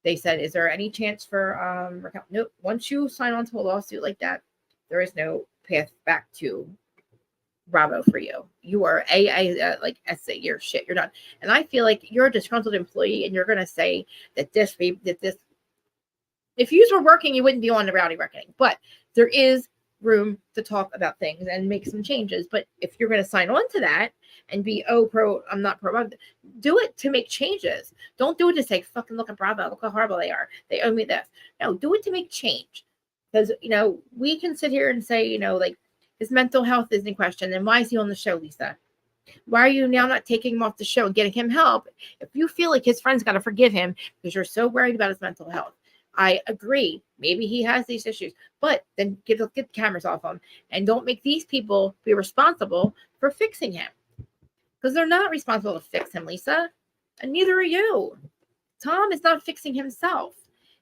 They said, is there any chance for nope. Once you sign on to a lawsuit like that, there is no path back to Bravo for you. You are like SA, you're shit. You're done. And I feel like you're a disgruntled employee, and you're going to say that this. If you were working, you wouldn't be on the Reality Reckoning. But there is room to talk about things and make some changes. But if you're going to sign on to that and be, I'm not pro, do it to make changes. Don't do it to say, fucking look at Bravo, look how horrible they are. They owe me this. No, do it to make change. Because, we can sit here and say, like, his mental health is in question. Then why is he on the show, Lisa? Why are you now not taking him off the show and getting him help? If you feel like his friends got to forgive him because you're so worried about his mental health, I agree. Maybe he has these issues, but then get the cameras off him and don't make these people be responsible for fixing him, because they're not responsible to fix him, Lisa, and neither are you. Tom is not fixing himself.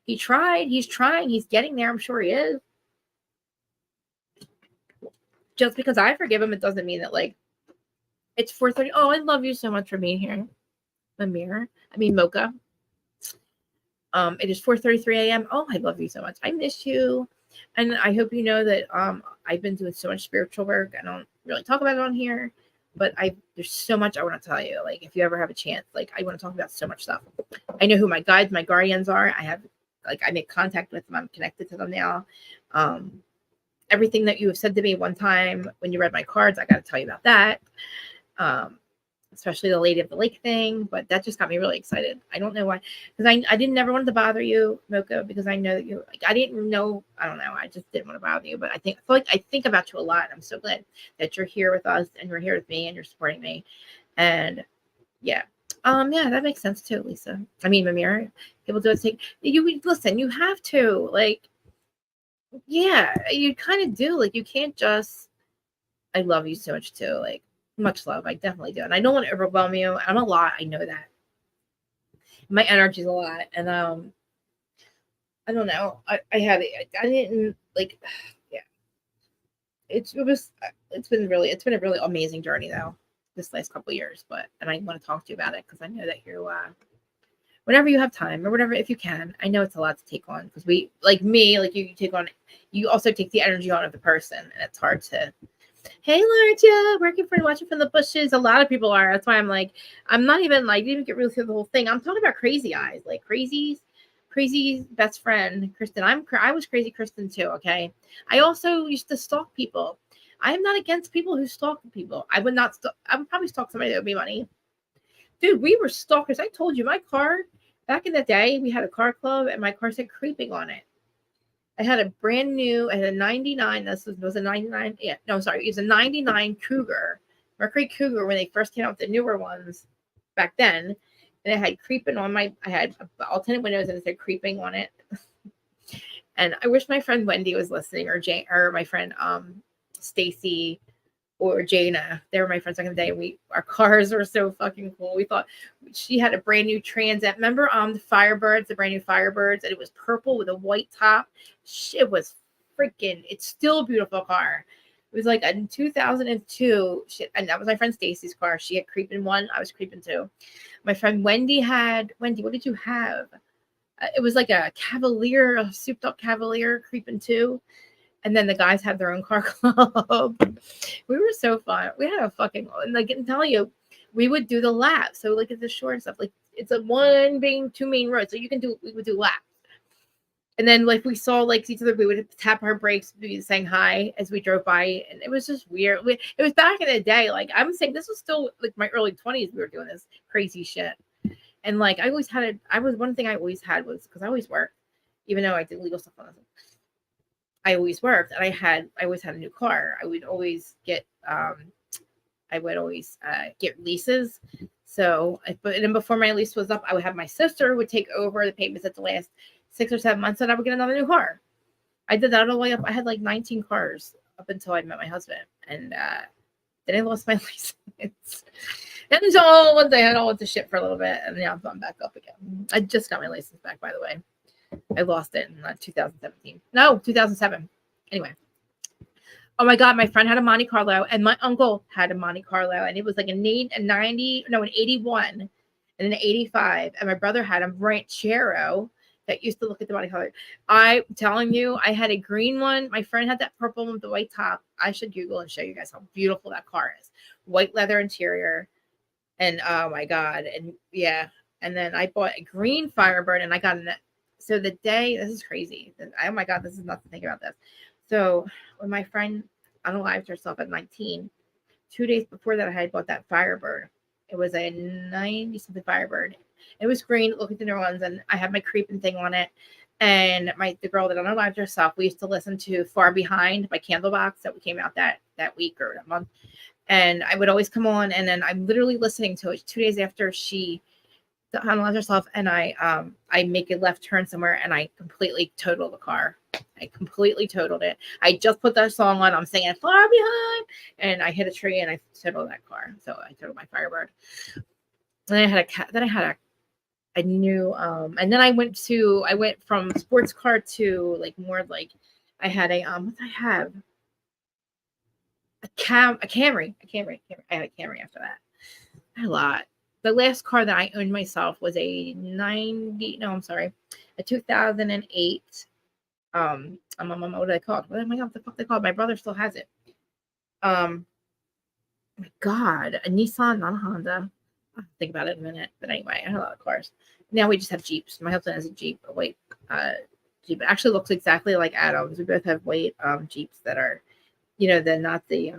He tried. He's trying. He's getting there. I'm sure he is. Just because I forgive him, it doesn't mean that like it's 4:30. Oh, I love you so much for being here, Mocha. It is 4:33 a.m. Oh, I love you so much. I miss you. And I hope you know that I've been doing so much spiritual work. I don't really talk about it on here, but there's so much I want to tell you. Like, if you ever have a chance, like, I want to talk about so much stuff. I know who my guides, my guardians are. I make contact with them. I'm connected to them now. Everything that you have said to me one time when you read my cards, I got to tell you about that. Especially the Lady of the Lake thing, but that just got me really excited. I don't know why, because I didn't never want to bother you, Mocha, because I know that you, like, I don't know, I just didn't want to bother you, but I think about you a lot. I'm so glad that you're here with us and you're here with me and you're supporting me, and yeah, that makes sense too, Lisa. Mamira, people do it. You listen. You have to, like, yeah, you kind of do. Like, you can't just. I love you so much too, like. Much love. I definitely do. And I don't want to overwhelm you. I'm a lot. I know that. My energy's a lot. And I don't know. I didn't like, yeah. It's been a really amazing journey though, this last couple of years. And I want to talk to you about it because I know that you're whenever you have time or whatever, if you can. I know it's a lot to take on because you also take the energy on of the person, and it's hard to. Hey, Larja, watching from the bushes. A lot of people are. That's why I'm like, I'm not even like, didn't get really through the whole thing. I'm talking about crazy eyes, like crazy crazy best friend, Kristen. I was crazy Kristen too, okay? I also used to stalk people. I am not against people who stalk people. I would probably stalk somebody that would be money. Dude, we were stalkers. I told you, my car, back in the day, we had a car club and my car said creeping on it. I had a brand new, I had a 99, was a 99, yeah, no, sorry, it was a 99 Cougar, Mercury Cougar when they first came out with the newer ones back then. And it had creeping on I had alternate windows and it said creeping on it. And I wish my friend Wendy was listening, or my friend Stacy or Jana. They were my friends back in the day. Our cars were so fucking cool. We thought she had a brand new Transit. Remember the Firebirds, the brand new Firebirds, and it was purple with a white top. It was freaking, it's still a beautiful car. It was like in 2002, and that was my friend Stacy's car. She had creeping 1, I was creeping 2. My friend Wendy, what did you have? It was like a Cavalier, a souped up Cavalier creeping 2. And then the guys had their own car club. We were so fun. We had a fucking, like, I'm telling you, we would do the lap. So like at the short and stuff, like it's a 2 main roads. So we would do laps. And then like we saw like each other, we would tap our brakes, be saying hi as we drove by. And it was just weird. It was back in the day. Like I'm saying, this was still like my early 20s. We were doing this crazy shit. And like I always had one thing I always had was, because I always worked, even though I did legal stuff on this. I always worked, and I always had a new car. I would always get leases. So, and then before my lease was up, I would have my sister would take over the payments at the last 6 or 7 months, and I would get another new car. I did that all the way up. I had like 19 cars up until I met my husband, and then I lost my license. And so one day I all went to shit for a little bit, and now I'm going back up again. I just got my license back, by the way. I lost it in 2017. No, 2007. Anyway. Oh my God, my friend had a Monte Carlo and my uncle had a Monte Carlo, and it was like an 81 and an 85. And my brother had a Ranchero that used to look at the Monte Carlo. I'm telling you, I had a green one. My friend had that purple one with the white top. I should Google and show you guys how beautiful that car is. White leather interior. And oh my God. And yeah. And then I bought a green Firebird, and I got in so the day, this is crazy. Oh my God, this is nothing to think about this. So when my friend unalived herself at 19, 2 days before that, I had bought that Firebird. It was a 90-something Firebird. It was green, look at the new ones, and I had my creeping thing on it. And the girl that unalived herself, we used to listen to Far Behind by Candlebox that came out that week or that month. And I would always come on, and then I'm literally listening to it 2 days after she unalived herself, and I make a left turn somewhere, and I completely total the car. I completely totaled it. I just put that song on. I'm singing Far Behind, and I hit a tree, and I totaled that car. So I totaled my Firebird. And I had a new and then I went from sports car to like more like I had a what did I have? A Camry. I had a Camry after that. I had a lot. The last car that I owned myself was a 2008. What did I call it? What the fuck they called? My brother still has it. My God, a Nissan, not a Honda. I'll think about it in a minute. But anyway, I had a lot of cars. Now we just have Jeeps. My husband has a Jeep, a white Jeep. It actually looks exactly like Adam's. We both have white Jeeps that are, not the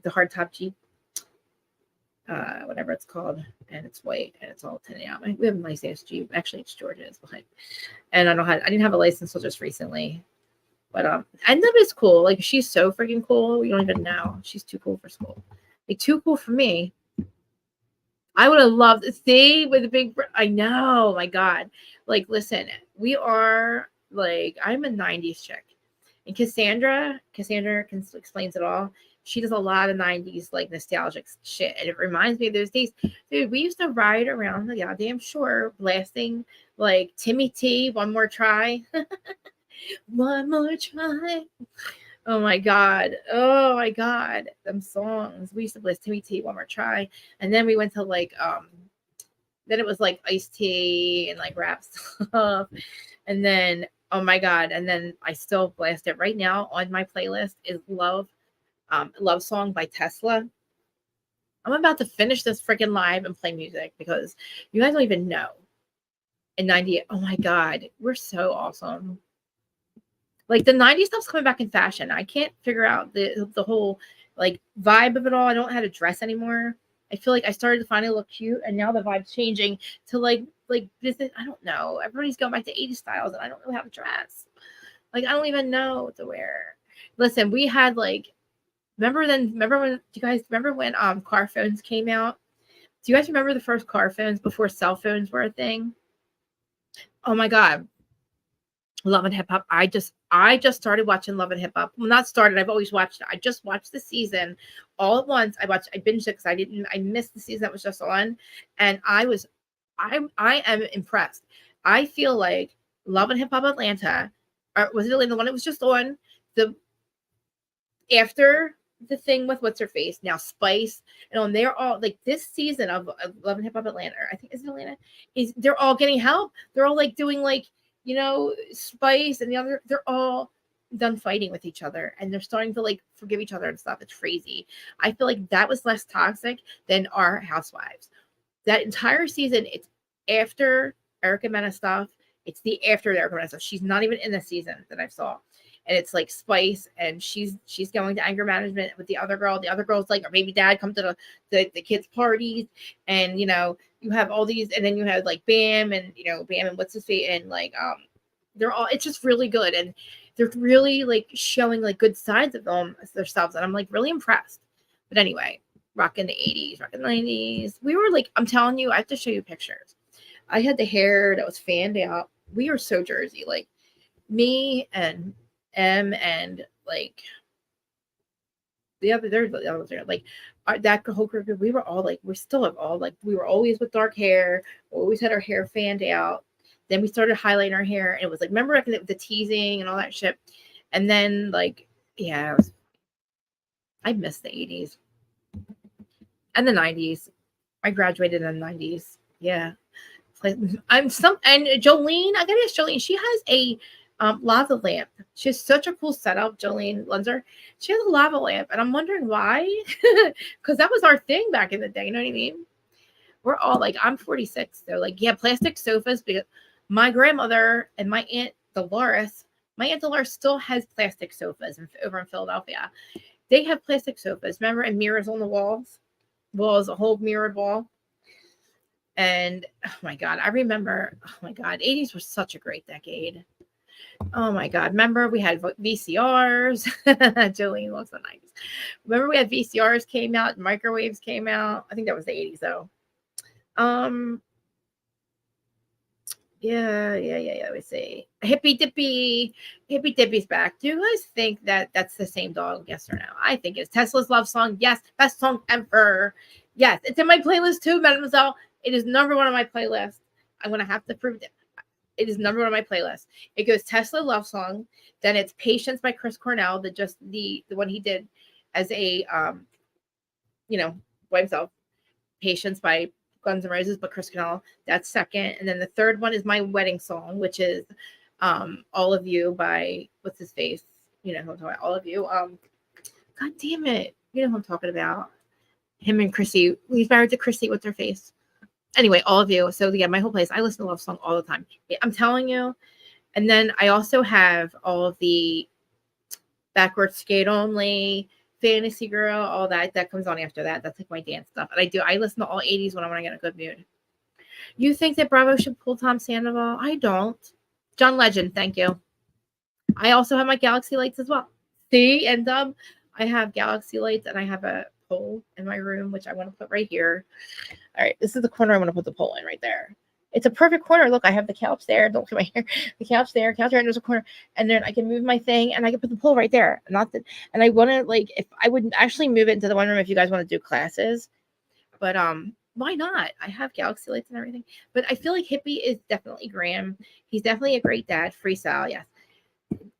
hardtop Jeep. Whatever it's called, and it's white and it's all tinted out. We have a nice ass Jeep. Actually, it's Georgia's behind, and I didn't have a license until just recently, but and that is cool. Like she's so freaking cool. You don't even know. She's too cool for school. Like too cool for me. I would have loved to stay with a big. I know, my God. Like, listen, we are like I'm a '90s chick, and Cassandra explains it all. She does a lot of 90s like nostalgic shit. And it reminds me of those days. Dude, we used to ride around the goddamn shore blasting like Timmy T, One More Try. One More Try. Oh my God. Them songs. We used to blast Timmy T, One More Try. And then we went to like then it was like Ice-T and like rap stuff. And then oh my God. And then I still blast it right now on my playlist is Love Song by Tesla. I'm about to finish this freaking live and play music because you guys don't even know. and 98. Oh my God, we're so awesome. Like the 90s stuff's coming back in fashion. I can't figure out the whole like vibe of it all. I don't know how to dress anymore. I feel like I started to finally look cute, and now the vibe's changing to like business. I don't know. Everybody's going back to 80s styles, and I don't know how to dress. Like I don't even know what to wear. Listen, we had like remember when do you guys remember when car phones came out? Do you guys remember the first car phones before cell phones were a thing? Oh my God. Love and Hip Hop. I just started watching Love and Hip Hop. Well, not started. I've always watched it. I just watched the season all at once. I binged it because I missed the season that was just on, and I am impressed. I feel like Love and Hip Hop Atlanta, or was it Atlanta, the one that was just on the after the thing with what's her face now Spice, and they're all like this season of Love and Hip Hop Atlanta. I think is it Atlanta? Is they're all getting help. They're all like doing like Spice and the other, they're all done fighting with each other and they're starting to like forgive each other and stuff. It's crazy. I feel like that was less toxic than our housewives. That entire season, it's after Erica Mena stuff. It's the after Erica Mena stuff. She's not even in the season that I saw. And it's like Spice, and she's going to anger management with the other girl. The other girl's like, our baby dad come to the kids' parties, and you have all these, and then you have like Bam and Bam and what's his face, and like they're all, it's just really good, and they're really like showing like good sides of themselves, and I'm like really impressed. But anyway, rocking the 80s, rocking the 90s. We were like, I'm telling you, I have to show you pictures. I had the hair that was fanned out. We were so Jersey, like me and and like the others are like that whole group. We were all like, we still have all like, we were always with dark hair, always had our hair fanned out. Then we started highlighting our hair, and it was like, remember like the teasing and all that shit. And then like, yeah, I miss the 80s and the 90s. I graduated in the 90s. Yeah. And Jolene, I gotta ask Jolene, she has a lava lamp. She has such a cool setup, Jolene Lunzer. She has a lava lamp, and I'm wondering why. Because that was our thing back in the day, you know what I mean? We're all like, I'm 46. They're like, yeah, plastic sofas, because my grandmother and my aunt Dolores still has plastic sofas over in Philadelphia. They have plastic sofas, remember, and mirrors on the walls. A whole mirrored wall. And oh my God, I remember, oh my God, 80s was such a great decade. Oh my God, remember we had VCRs. Jolene loves the 90s. Remember we had VCRs came out, microwaves came out. I think that was the 80s though. Yeah. Let me see. Hippy Dippy's back. Do you guys think that that's the same dog? Yes or no? I think it's Tesla's love song. Yes, best song ever. Yes, it's in my playlist too, Mademoiselle. It is number one on my playlist. I'm gonna have to prove it. It is number one on my playlist. It goes Tesla love song, then it's Patience by Chris Cornell, the one he did as a by himself. Patience by Guns N' Roses, but Chris Cornell, that's second. And then the third one is my wedding song, which is All of You by what's his face? You know who I'm talking about, All of You. God damn it. You know who I'm talking about. Him and Chrissy. He's married to Chrissy, what's her face? Anyway, All of You. So yeah, my whole place. I listen to love song all the time. I'm telling you. And then I also have all of the Backward Skate Only, Fantasy Girl, all that comes on after that. That's like my dance stuff. And I listen to all 80s when I want to get in a good mood. You think that Bravo should pull Tom Sandoval? I don't. John Legend, thank you. I also have my Galaxy lights as well. See, and I have Galaxy lights, and I have a pole in my room, which I want to put right here. All right, this is the corner I want to put the pole in right there. It's a perfect corner. Look, I have the couch there. Don't look at my hair. The couch there, and there's a corner. And then I can move my thing, and I can put the pole right there. And I want to, like, if I would actually move it into the one room if you guys want to do classes. But why not? I have Galaxy lights and everything. But I feel like Hippie is definitely Graham. He's definitely a great dad. Freestyle, yes.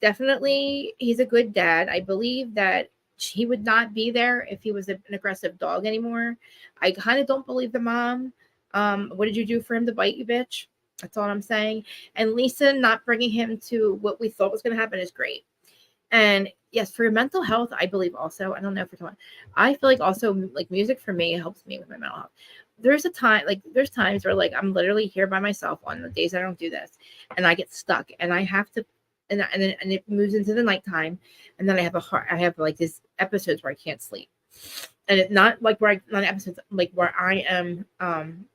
Definitely, he's a good dad. I believe that he would not be there if he was an aggressive dog anymore. I kind of don't believe the mom. What did you do for him to bite you, bitch? That's all I'm saying. And Lisa not bringing him to what we thought was going to happen is great. And yes, for your mental health, I believe also, I don't know if you're talking, I feel like also like music for me helps me with my mental health. There's times where like I'm literally here by myself on the days I don't do this, and I get stuck, and I have to, and it moves into the nighttime, and then I have like these episodes where I can't sleep, and it's not like where not episodes like where I am, I'm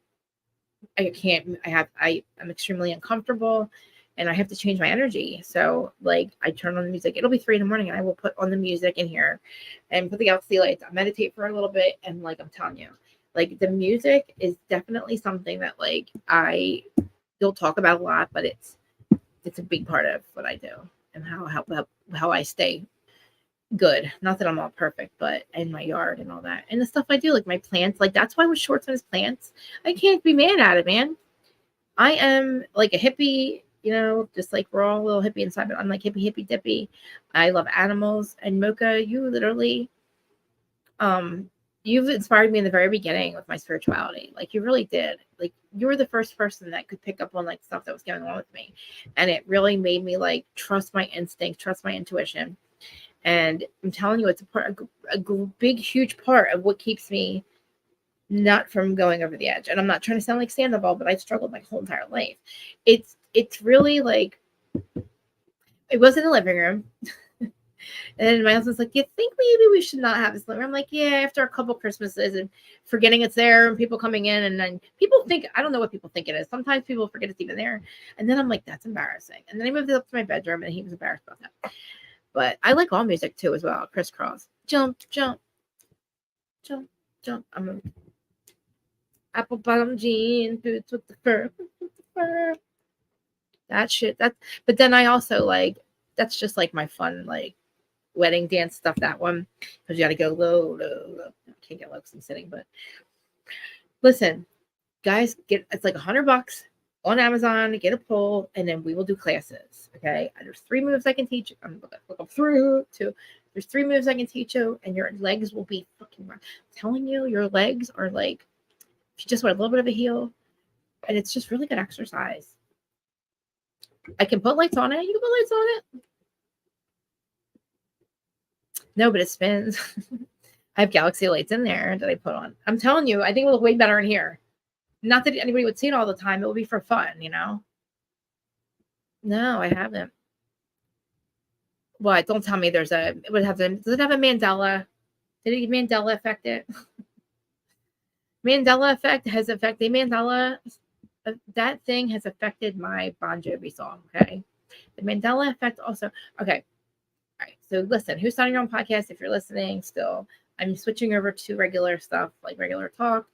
extremely uncomfortable, and I have to change my energy. So like I turn on the music. It'll be 3 a.m. and I will put on the music in here and put the galaxy lights. I meditate for a little bit, and like I'm telling you, like the music is definitely something that like I don't talk about a lot, but it's a big part of what I do and how I stay good. Not that I'm all perfect, but in my yard and all that. And the stuff I do, like my plants, like that's why with Schwartz and his plants, I can't be mad at it, man. I am like a hippie, just like we're all a little hippie inside, but I'm like hippie dippy. I love animals. And Mocha, you literally, you've inspired me in the very beginning with my spirituality. Like you really did. Like you were the first person that could pick up on like stuff that was going on with me. And it really made me like trust my instinct, trust my intuition. And I'm telling you, it's a big, huge part of what keeps me not from going over the edge. And I'm not trying to sound like Sandoval, but I've struggled my whole entire life. It's really like, it was in the living room. And my husband's like, you think maybe we should not have this living room? I'm like, yeah, after a couple Christmases and forgetting it's there and people coming in, and then people think, I don't know what people think it is. Sometimes people forget it's even there. And then I'm like, that's embarrassing. And then I moved it up to my bedroom, and he was embarrassed about that. But I like all music too as well. Crisscross. Jump, jump, jump, jump. I'm a apple bottom jeans, boots with the fur. That shit. But then I also like, that's just like my fun, like wedding dance stuff. That one. Because you got to go low, low, low. I can't get low because I'm sitting, but listen, guys, it's like $100 on Amazon, get a pole, and then we will do classes. Okay. And there's 3 moves I can teach you. I'm looking through to, there's 3 moves I can teach you, and your legs will be fucking, I'm telling you, your legs are like, if you just wear a little bit of a heel, and it's just really good exercise. I can put lights on it. You can put lights on it. No, but it spins. I have galaxy lights in there that I put on. I'm telling you, I think it will look way better in here. Not that anybody would see it all the time. It will be for fun, No, I haven't. What? Don't tell me does it have a Mandela? Did it Mandela affect it? Mandela effect has affected Mandela. That thing has affected my Bon Jovi song. Okay. The Mandela effect also. Okay. All right. So listen, who's starting your own podcast? If you're listening still, I'm switching over to regular stuff, like regular talk.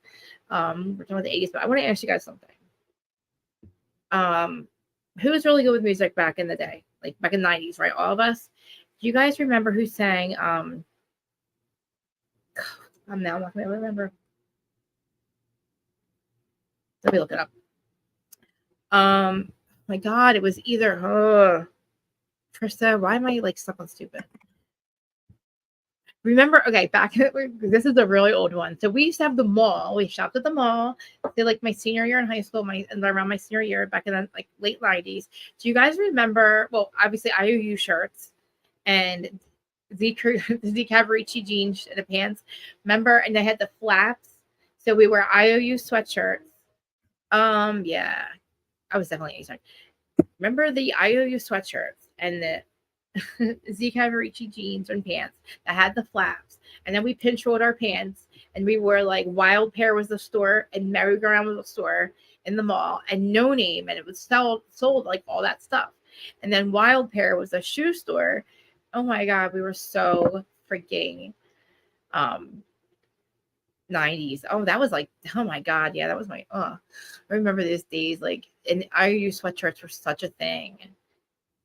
We're talking about the 80s, but I want to ask you guys something. Who was really good with music back in the day? Like back in the 90s, right? All of us. Do you guys remember who sang I'm now not gonna remember. Let me look it up. My God, it was either Trista. Why am I like stuck on stupid? Remember, okay, this is a really old one. So we used to have the mall. We shopped at the mall. Say like my senior year in high school, around my senior year back in the like late 90s. Do you guys remember? Well, obviously IOU shirts and Z Cavarici jeans and the pants. Remember, and they had the flaps. So we were IOU sweatshirts. Yeah, I was definitely 80s. Remember the IOU sweatshirts and the Z Cavarici jeans and pants that had the flaps, and then we pinch rolled our pants, and we were like Wild Pear was the store, and Merry Go Round was the store in the mall, and No Name, and it was sold like all that stuff, and then Wild Pear was a shoe store. Oh my God, we were so freaking 90s. Oh, that was like, oh my God, yeah, that was my I remember those days, like, and IOU sweatshirts were such a thing.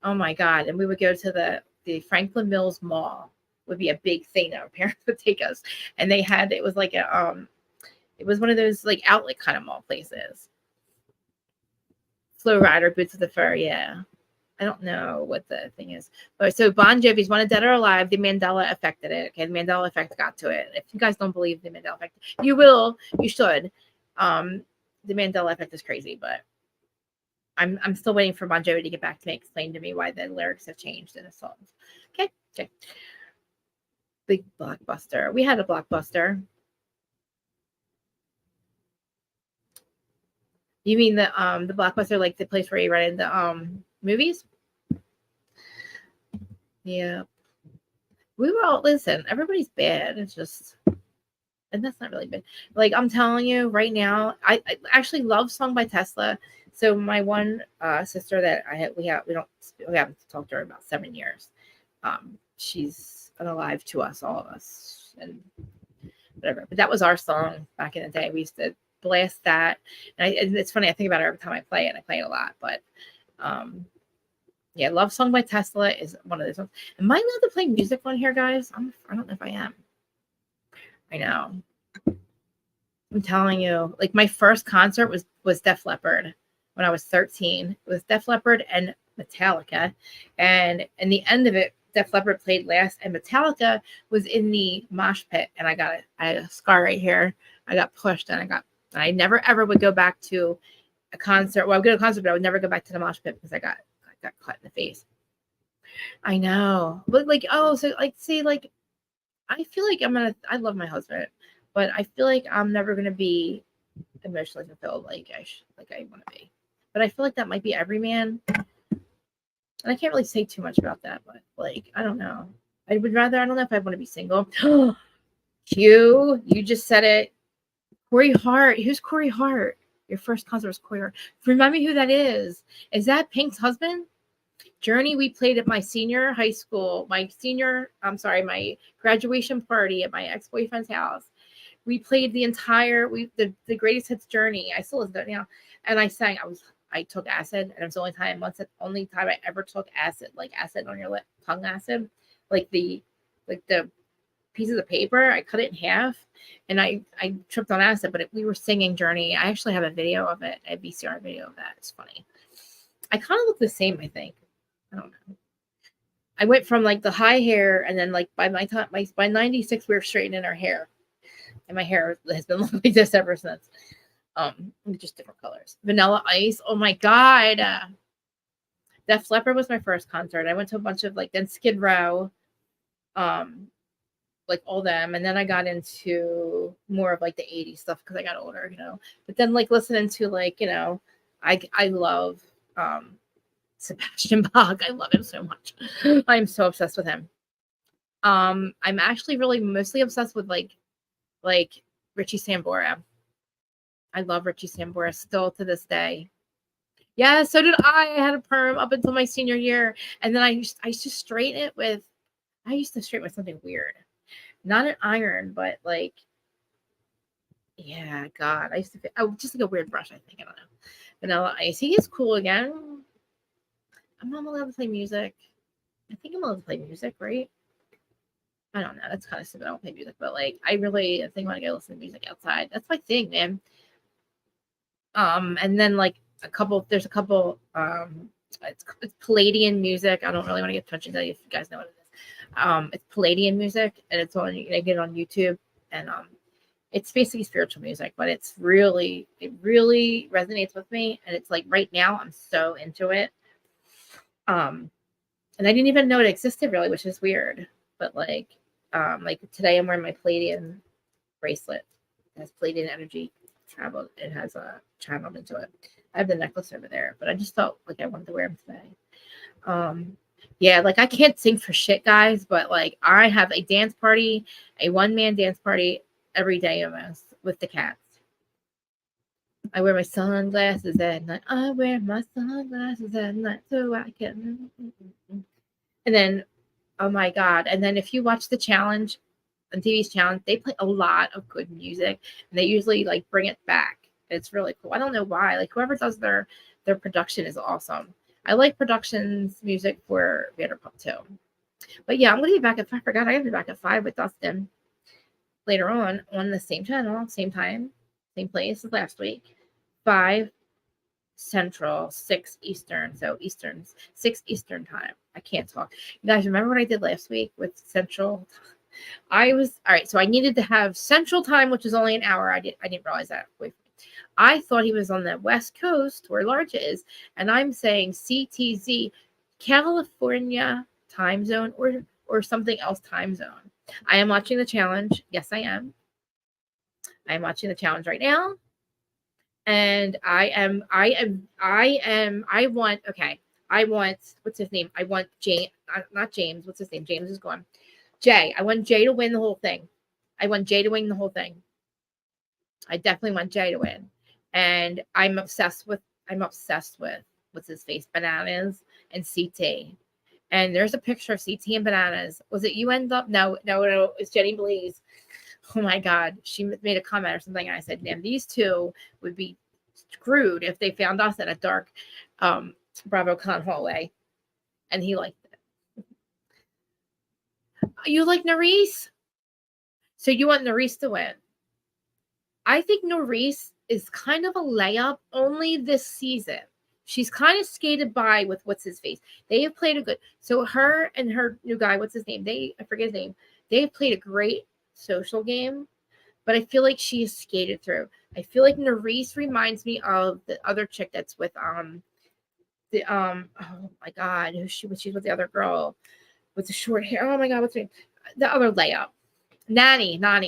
Oh my God. And we would go to the Franklin Mills Mall would be a big thing that our parents would take us. And it was like it was one of those like outlet kind of mall places. Flow Rider, Boots with the Fur. Yeah. I don't know what the thing is. But so Bon Jovi's Wanted Dead or Alive, the Mandela affected it. Okay. The Mandela effect got to it. If you guys don't believe the Mandela effect, you should. The Mandela effect is crazy, but I'm still waiting for Bon Jovi to get back to me, explain to me why the lyrics have changed in the songs. Okay. Okay. Big Blockbuster. We had a Blockbuster. You mean the Blockbuster, like the place where you rented the movies? Yeah. We were all, listen, everybody's bad. It's just, and that's not really bad. Like I'm telling you right now, I actually love Song by Tesla. So my one sister that we haven't talked to her about 7 years. She's unalive to us, all of us, and whatever. But that was our song back in the day. We used to blast that, and it's funny. I think about it every time I play it. I play it a lot, but yeah, Love Song by Tesla is one of those ones. Am I allowed to play music on here, guys? I don't know if I am. I know. I'm telling you, like my first concert was Def Leppard when I was 13. It was Def Leppard and Metallica, and in the end of it, Def Leppard played last, and Metallica was in the mosh pit, and I had a scar right here. I got pushed, and I never ever would go back to a concert. Well, I would go to a concert, but I would never go back to the mosh pit because I got cut in the face. I know, but like, oh, so like, see, like, I feel like I love my husband, but I feel like I'm never gonna be emotionally fulfilled like I want to be. But I feel like that might be every man. And I can't really say too much about that, but like, I don't know. I don't know if I want to be single. Q, you just said it. Corey Hart. Who's Corey Hart? Your first concert was Corey Hart. Remind me who that is. Is that Pink's husband? Journey, we played at my my graduation party at my ex-boyfriend's house. We played the entire, the greatest hits Journey. I still listen to it now. And I sang, I took acid, and it was the only time I ever took acid, like acid on your lip, tongue acid, like the pieces of paper. I cut it in half, and I tripped on acid. But we were singing Journey. I actually have a video of it, a VCR video of that. It's funny. I kind of look the same, I think. I don't know. I went from like the high hair, and then like by 96, we were straightening our hair, and my hair has been like this ever since. Just different colors. Vanilla Ice. Oh my god. Def Leppard was my first concert. I went to a bunch of then Skid Row, like all them, and then I got into more of like the 80s stuff because I got older, But then listening to I love Sebastian Bach. I love him so much. I'm so obsessed with him. I'm actually really mostly obsessed with like Richie Sambora. I love Richie Sambora still to this day. Yeah, so did I. I had a perm up until my senior year, and then I used to straighten it with something weird, not an iron, but yeah, God, I used to just like a weird brush. I think I don't know. Vanilla Ice. He is cool again. I'm not allowed to play music. I think I'm allowed to play music, right? I don't know. That's kind of stupid. I don't play music, but I really think I want to go listen to music outside. That's my thing, man. And then there's a couple it's Palladian music. I don't really want to get touchy if you guys know what it is. It's Palladian music, and it's on, I get it on YouTube, and it's basically spiritual music, but it really resonates with me, and it's right now I'm so into it. And I didn't even know it existed really, which is weird. But today I'm wearing my Palladian bracelet. It has Palladian energy traveled. It has channeled into it. I have the necklace over there, but I just felt like I wanted to wear them today. Yeah, I can't sing for shit, guys, but I have a dance party, a one-man dance party every day almost with the cats. I wear my sunglasses at night. I wear my sunglasses at night so I can. And then, oh my God. And then if you watch the challenge, on TV's challenge, they play a lot of good music, and they usually bring it back. It's really cool. I don't know why. Whoever does their production is awesome. I like productions music for Vanderpump too. But yeah, I'm gonna be back at 5. I forgot I gotta be back at 5 with Dustin later on the same channel, same time, same place as last week. 5 Central, 6 Eastern. So 6 Eastern time. I can't talk. You guys remember what I did last week with Central? I was all right. So I needed to have Central time, which is only an hour. I didn't realize that. I thought he was on the West Coast where Large is, and I'm saying CTZ, California time zone, or or something else time zone. I am watching the challenge. Yes, I am. I am watching the challenge right now. And I want, what's his name? I want James, not James. What's his name? James is gone. Jay. I want Jay to win the whole thing. I want Jay to win the whole thing. I definitely want Jay to win. And I'm obsessed with what's his face? Bananas and CT. And there's a picture of CT and Bananas. Was it you end up? No, it's Jenny Blaze. Oh my God. She made a comment or something. And I said, damn, these two would be screwed if they found us in a dark Bravo Con hallway. And he liked it. You like Nerys? So you want Nerys to win? I think Nerys is kind of a layup only this season. She's kind of skated by with what's his face. They have played a good. So her and her new guy, what's his name? I forget his name. They have played a great social game, but I feel like she has skated through. I feel like Nerys reminds me of the other chick that's with oh my God, she's with the other girl with the short hair. Oh my God, what's her name? The other layup. Nani. I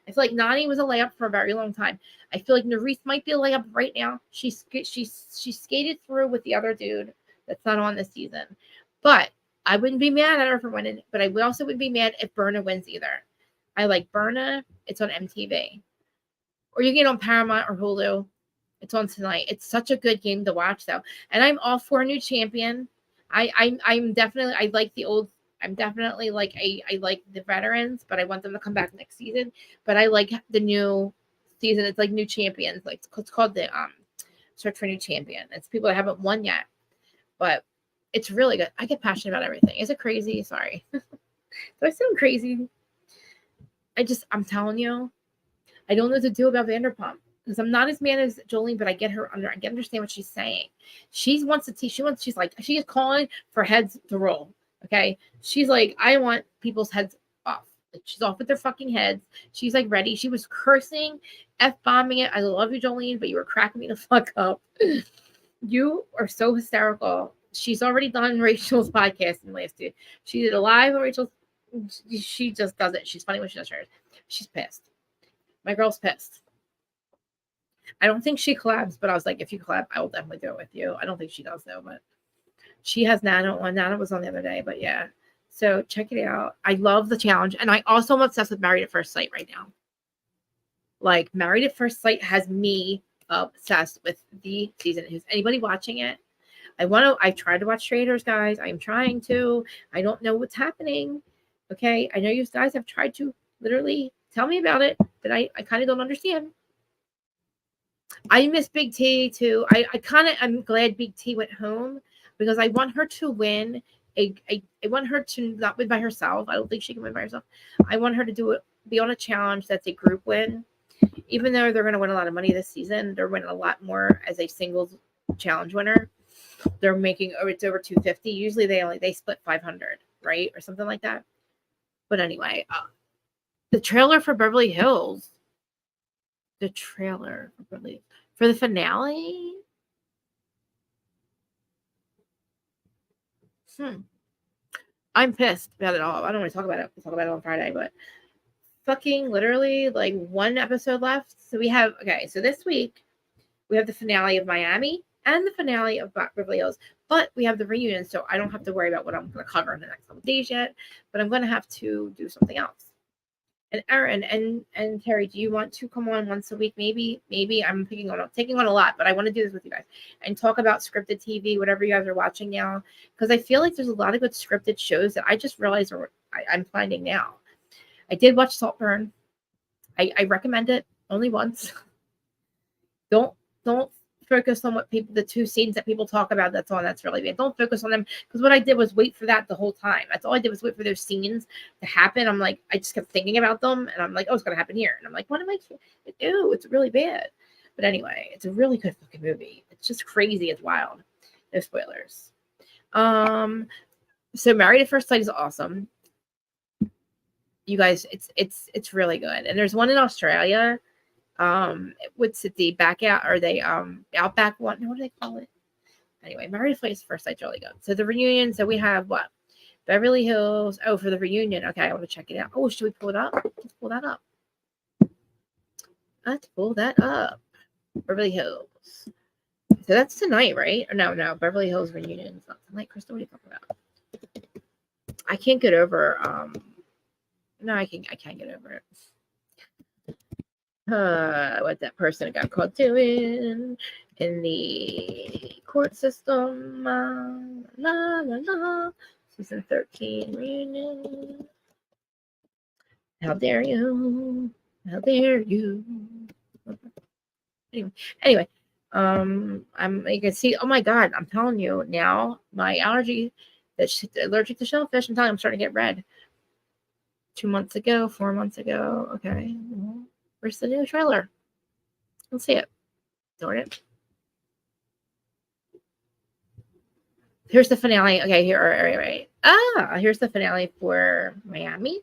feel like Nani was a layup for a very long time. I feel like Nerys might be a layup right now. She skated through with the other dude that's not on this season. But I wouldn't be mad at her for winning. But I also wouldn't be mad if Berna wins either. I like Berna. It's on MTV. Or you get it on Paramount or Hulu. It's on tonight. It's such a good game to watch though. And I'm all for a new champion. I'm definitely, I like the old. I'm definitely like I like the veterans, but I want them to come back next season. But I like the new season. It's like new champions. Like it's called the Search for New Champion. It's people that haven't won yet, but it's really good. I get passionate about everything. Is it crazy? Sorry. Do I sound crazy? I'm telling you, I don't know what to do about Vanderpump because I'm not as mad as Jolene, but I get her under. I can understand what she's saying. She wants to teach. She's like she is calling for heads to roll. Okay. She's like, I want people's heads off. She's off with their fucking heads. She's like ready. She was cursing, F-bombing it. I love you, Jolene, but you were cracking me the fuck up. You are so hysterical. She's already done Rachel's podcasting last year. She did a live on Rachel's. She just does it. She's funny when she does hers. She's pissed. My girl's pissed. I don't think she collabs, but I was like, if you collab, I will definitely do it with you. I don't think she does though, but she has Nana on. Nana was on the other day, but yeah. So check it out. I love the challenge. And I also am obsessed with Married at First Sight right now. Like Married at First Sight has me obsessed with the season. Is anybody watching it? I tried to watch Traders, guys. I'm trying to. I don't know what's happening. Okay. I know you guys have tried to literally tell me about it, but I kind of don't understand. I miss Big T too. I'm glad Big T went home because I want her to win. I want her to not win by herself. I don't think she can win by herself. I want her to be on a challenge that's a group win. Even though they're going to win a lot of money this season, they're winning a lot more as a singles challenge winner. They're making it's over 250. Usually they split 500, right, or something like that. But anyway, the trailer for Beverly Hills. The trailer for the finale. I'm pissed about it all. I don't want to talk about it. We'll talk about it on Friday, but fucking literally like one episode left. So we have, so this week we have the finale of Miami and the finale of Beverly Hills, but we have the reunion. So I don't have to worry about what I'm going to cover in the next couple of days yet, but I'm going to have to do something else. And Erin and Terry, do you want to come on once a week? Maybe I'm taking on a lot, but I want to do this with you guys and talk about scripted TV, whatever you guys are watching now, because I feel like there's a lot of good scripted shows that I just realized I'm finding now. I did watch Saltburn. I recommend it only once. Don't focus on the two scenes that people talk about that's really bad. Don't focus on them, because what I did was wait for that the whole time. That's all I did was wait for those scenes to happen. I'm like, I just kept thinking about them, and I'm like, oh, it's gonna happen here, and I'm like, what am I? Ew, it's really bad. But anyway, it's a really good fucking movie. It's just crazy. It's wild. No spoilers. So Married at First Sight is awesome. You guys, it's really good. And there's one in Australia. What's it, the back out or they outback one? What do they call it? Anyway, Married at First Sight's really good. So the reunion. So we have Beverly Hills. Oh, for the reunion. Okay, I want to check it out. Oh, should we pull it up? Let's pull that up. Let's pull that up. Beverly Hills. So that's tonight, right? Or no. Beverly Hills reunion. It's not tonight. Crystal, what are you talking about? I can't get over. No, I can't get over it. What that person got caught doing in the court system. La la la. Season 13 reunion. How dare you? How dare you? Anyway, you can see. Oh my God, I'm telling you now, my allergy that's allergic to shellfish. I'm telling you, I'm starting to get red. 2 months ago, 4 months ago. Okay, where's the new trailer? Let's see it. Darn it. Here's the finale. Okay, here, right. Here's the finale for Miami.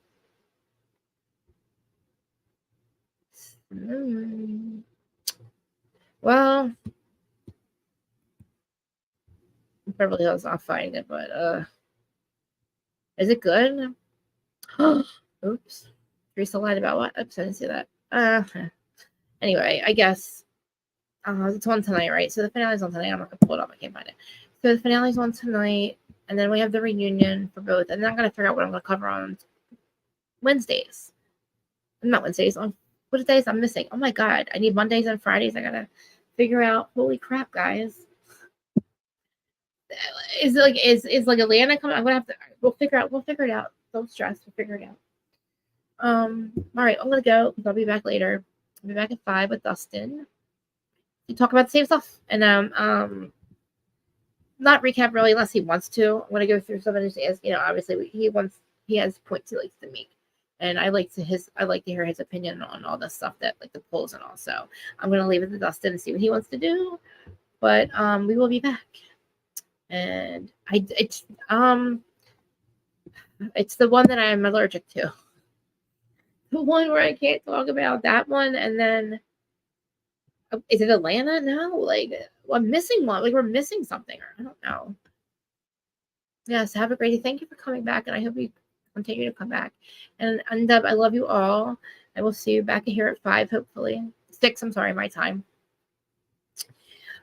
Well, Beverly Hills, I'll find it, but is it good? Oops. Teresa lied about what? Oops, I didn't see that. Anyway, I guess it's on tonight, right? So the finale's on tonight. I'm not gonna pull it up. I can't find it. So the finale's on tonight, and then we have the reunion for both. And then I'm gonna figure out what I'm gonna cover on Wednesdays. Not Wednesdays. On what days I'm missing? Oh my God! I need Mondays and Fridays. I gotta figure out. Holy crap, guys! Is like Atlanta coming? I'm gonna have to. We'll figure it out. Don't stress. We'll figure it out. All right. I'm gonna go. I'll be back later. I'll be back at 5 with Dustin. We talk about the same stuff, and not recap really unless he wants to. I'm gonna go through some of his, obviously he has points he likes to make, and I like to hear his opinion on all the stuff that like the polls and all. So I'm gonna leave it to Dustin and see what he wants to do, but we will be back, and it's the one that I'm allergic to, the one where I can't talk about that one, and then. Is it Atlanta? No, like I'm missing one. Like we're missing something, or I don't know. Yes, have a great day. Thank you for coming back, and I hope you continue to come back. And I love you all. I will see you back here at 5, hopefully 6. I'm sorry, my time.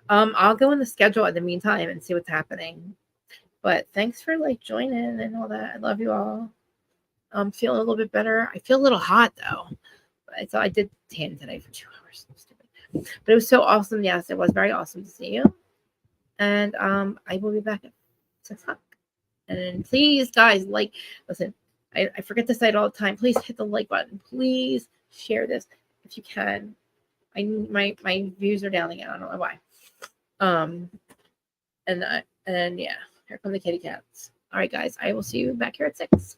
I'll go in the schedule in the meantime and see what's happening. But thanks for like joining and all that. I love you all. I'm feeling a little bit better. I feel a little hot though. So I did tan today for 2 hours. But it was so awesome. Yes, it was very awesome to see you. And I will be back at 6 o'clock. And please, guys, listen, I forget to say it all the time. Please hit the like button. Please share this if you can. My views are down again. I don't know why. And yeah, here come the kitty cats. All right, guys, I will see you back here at 6.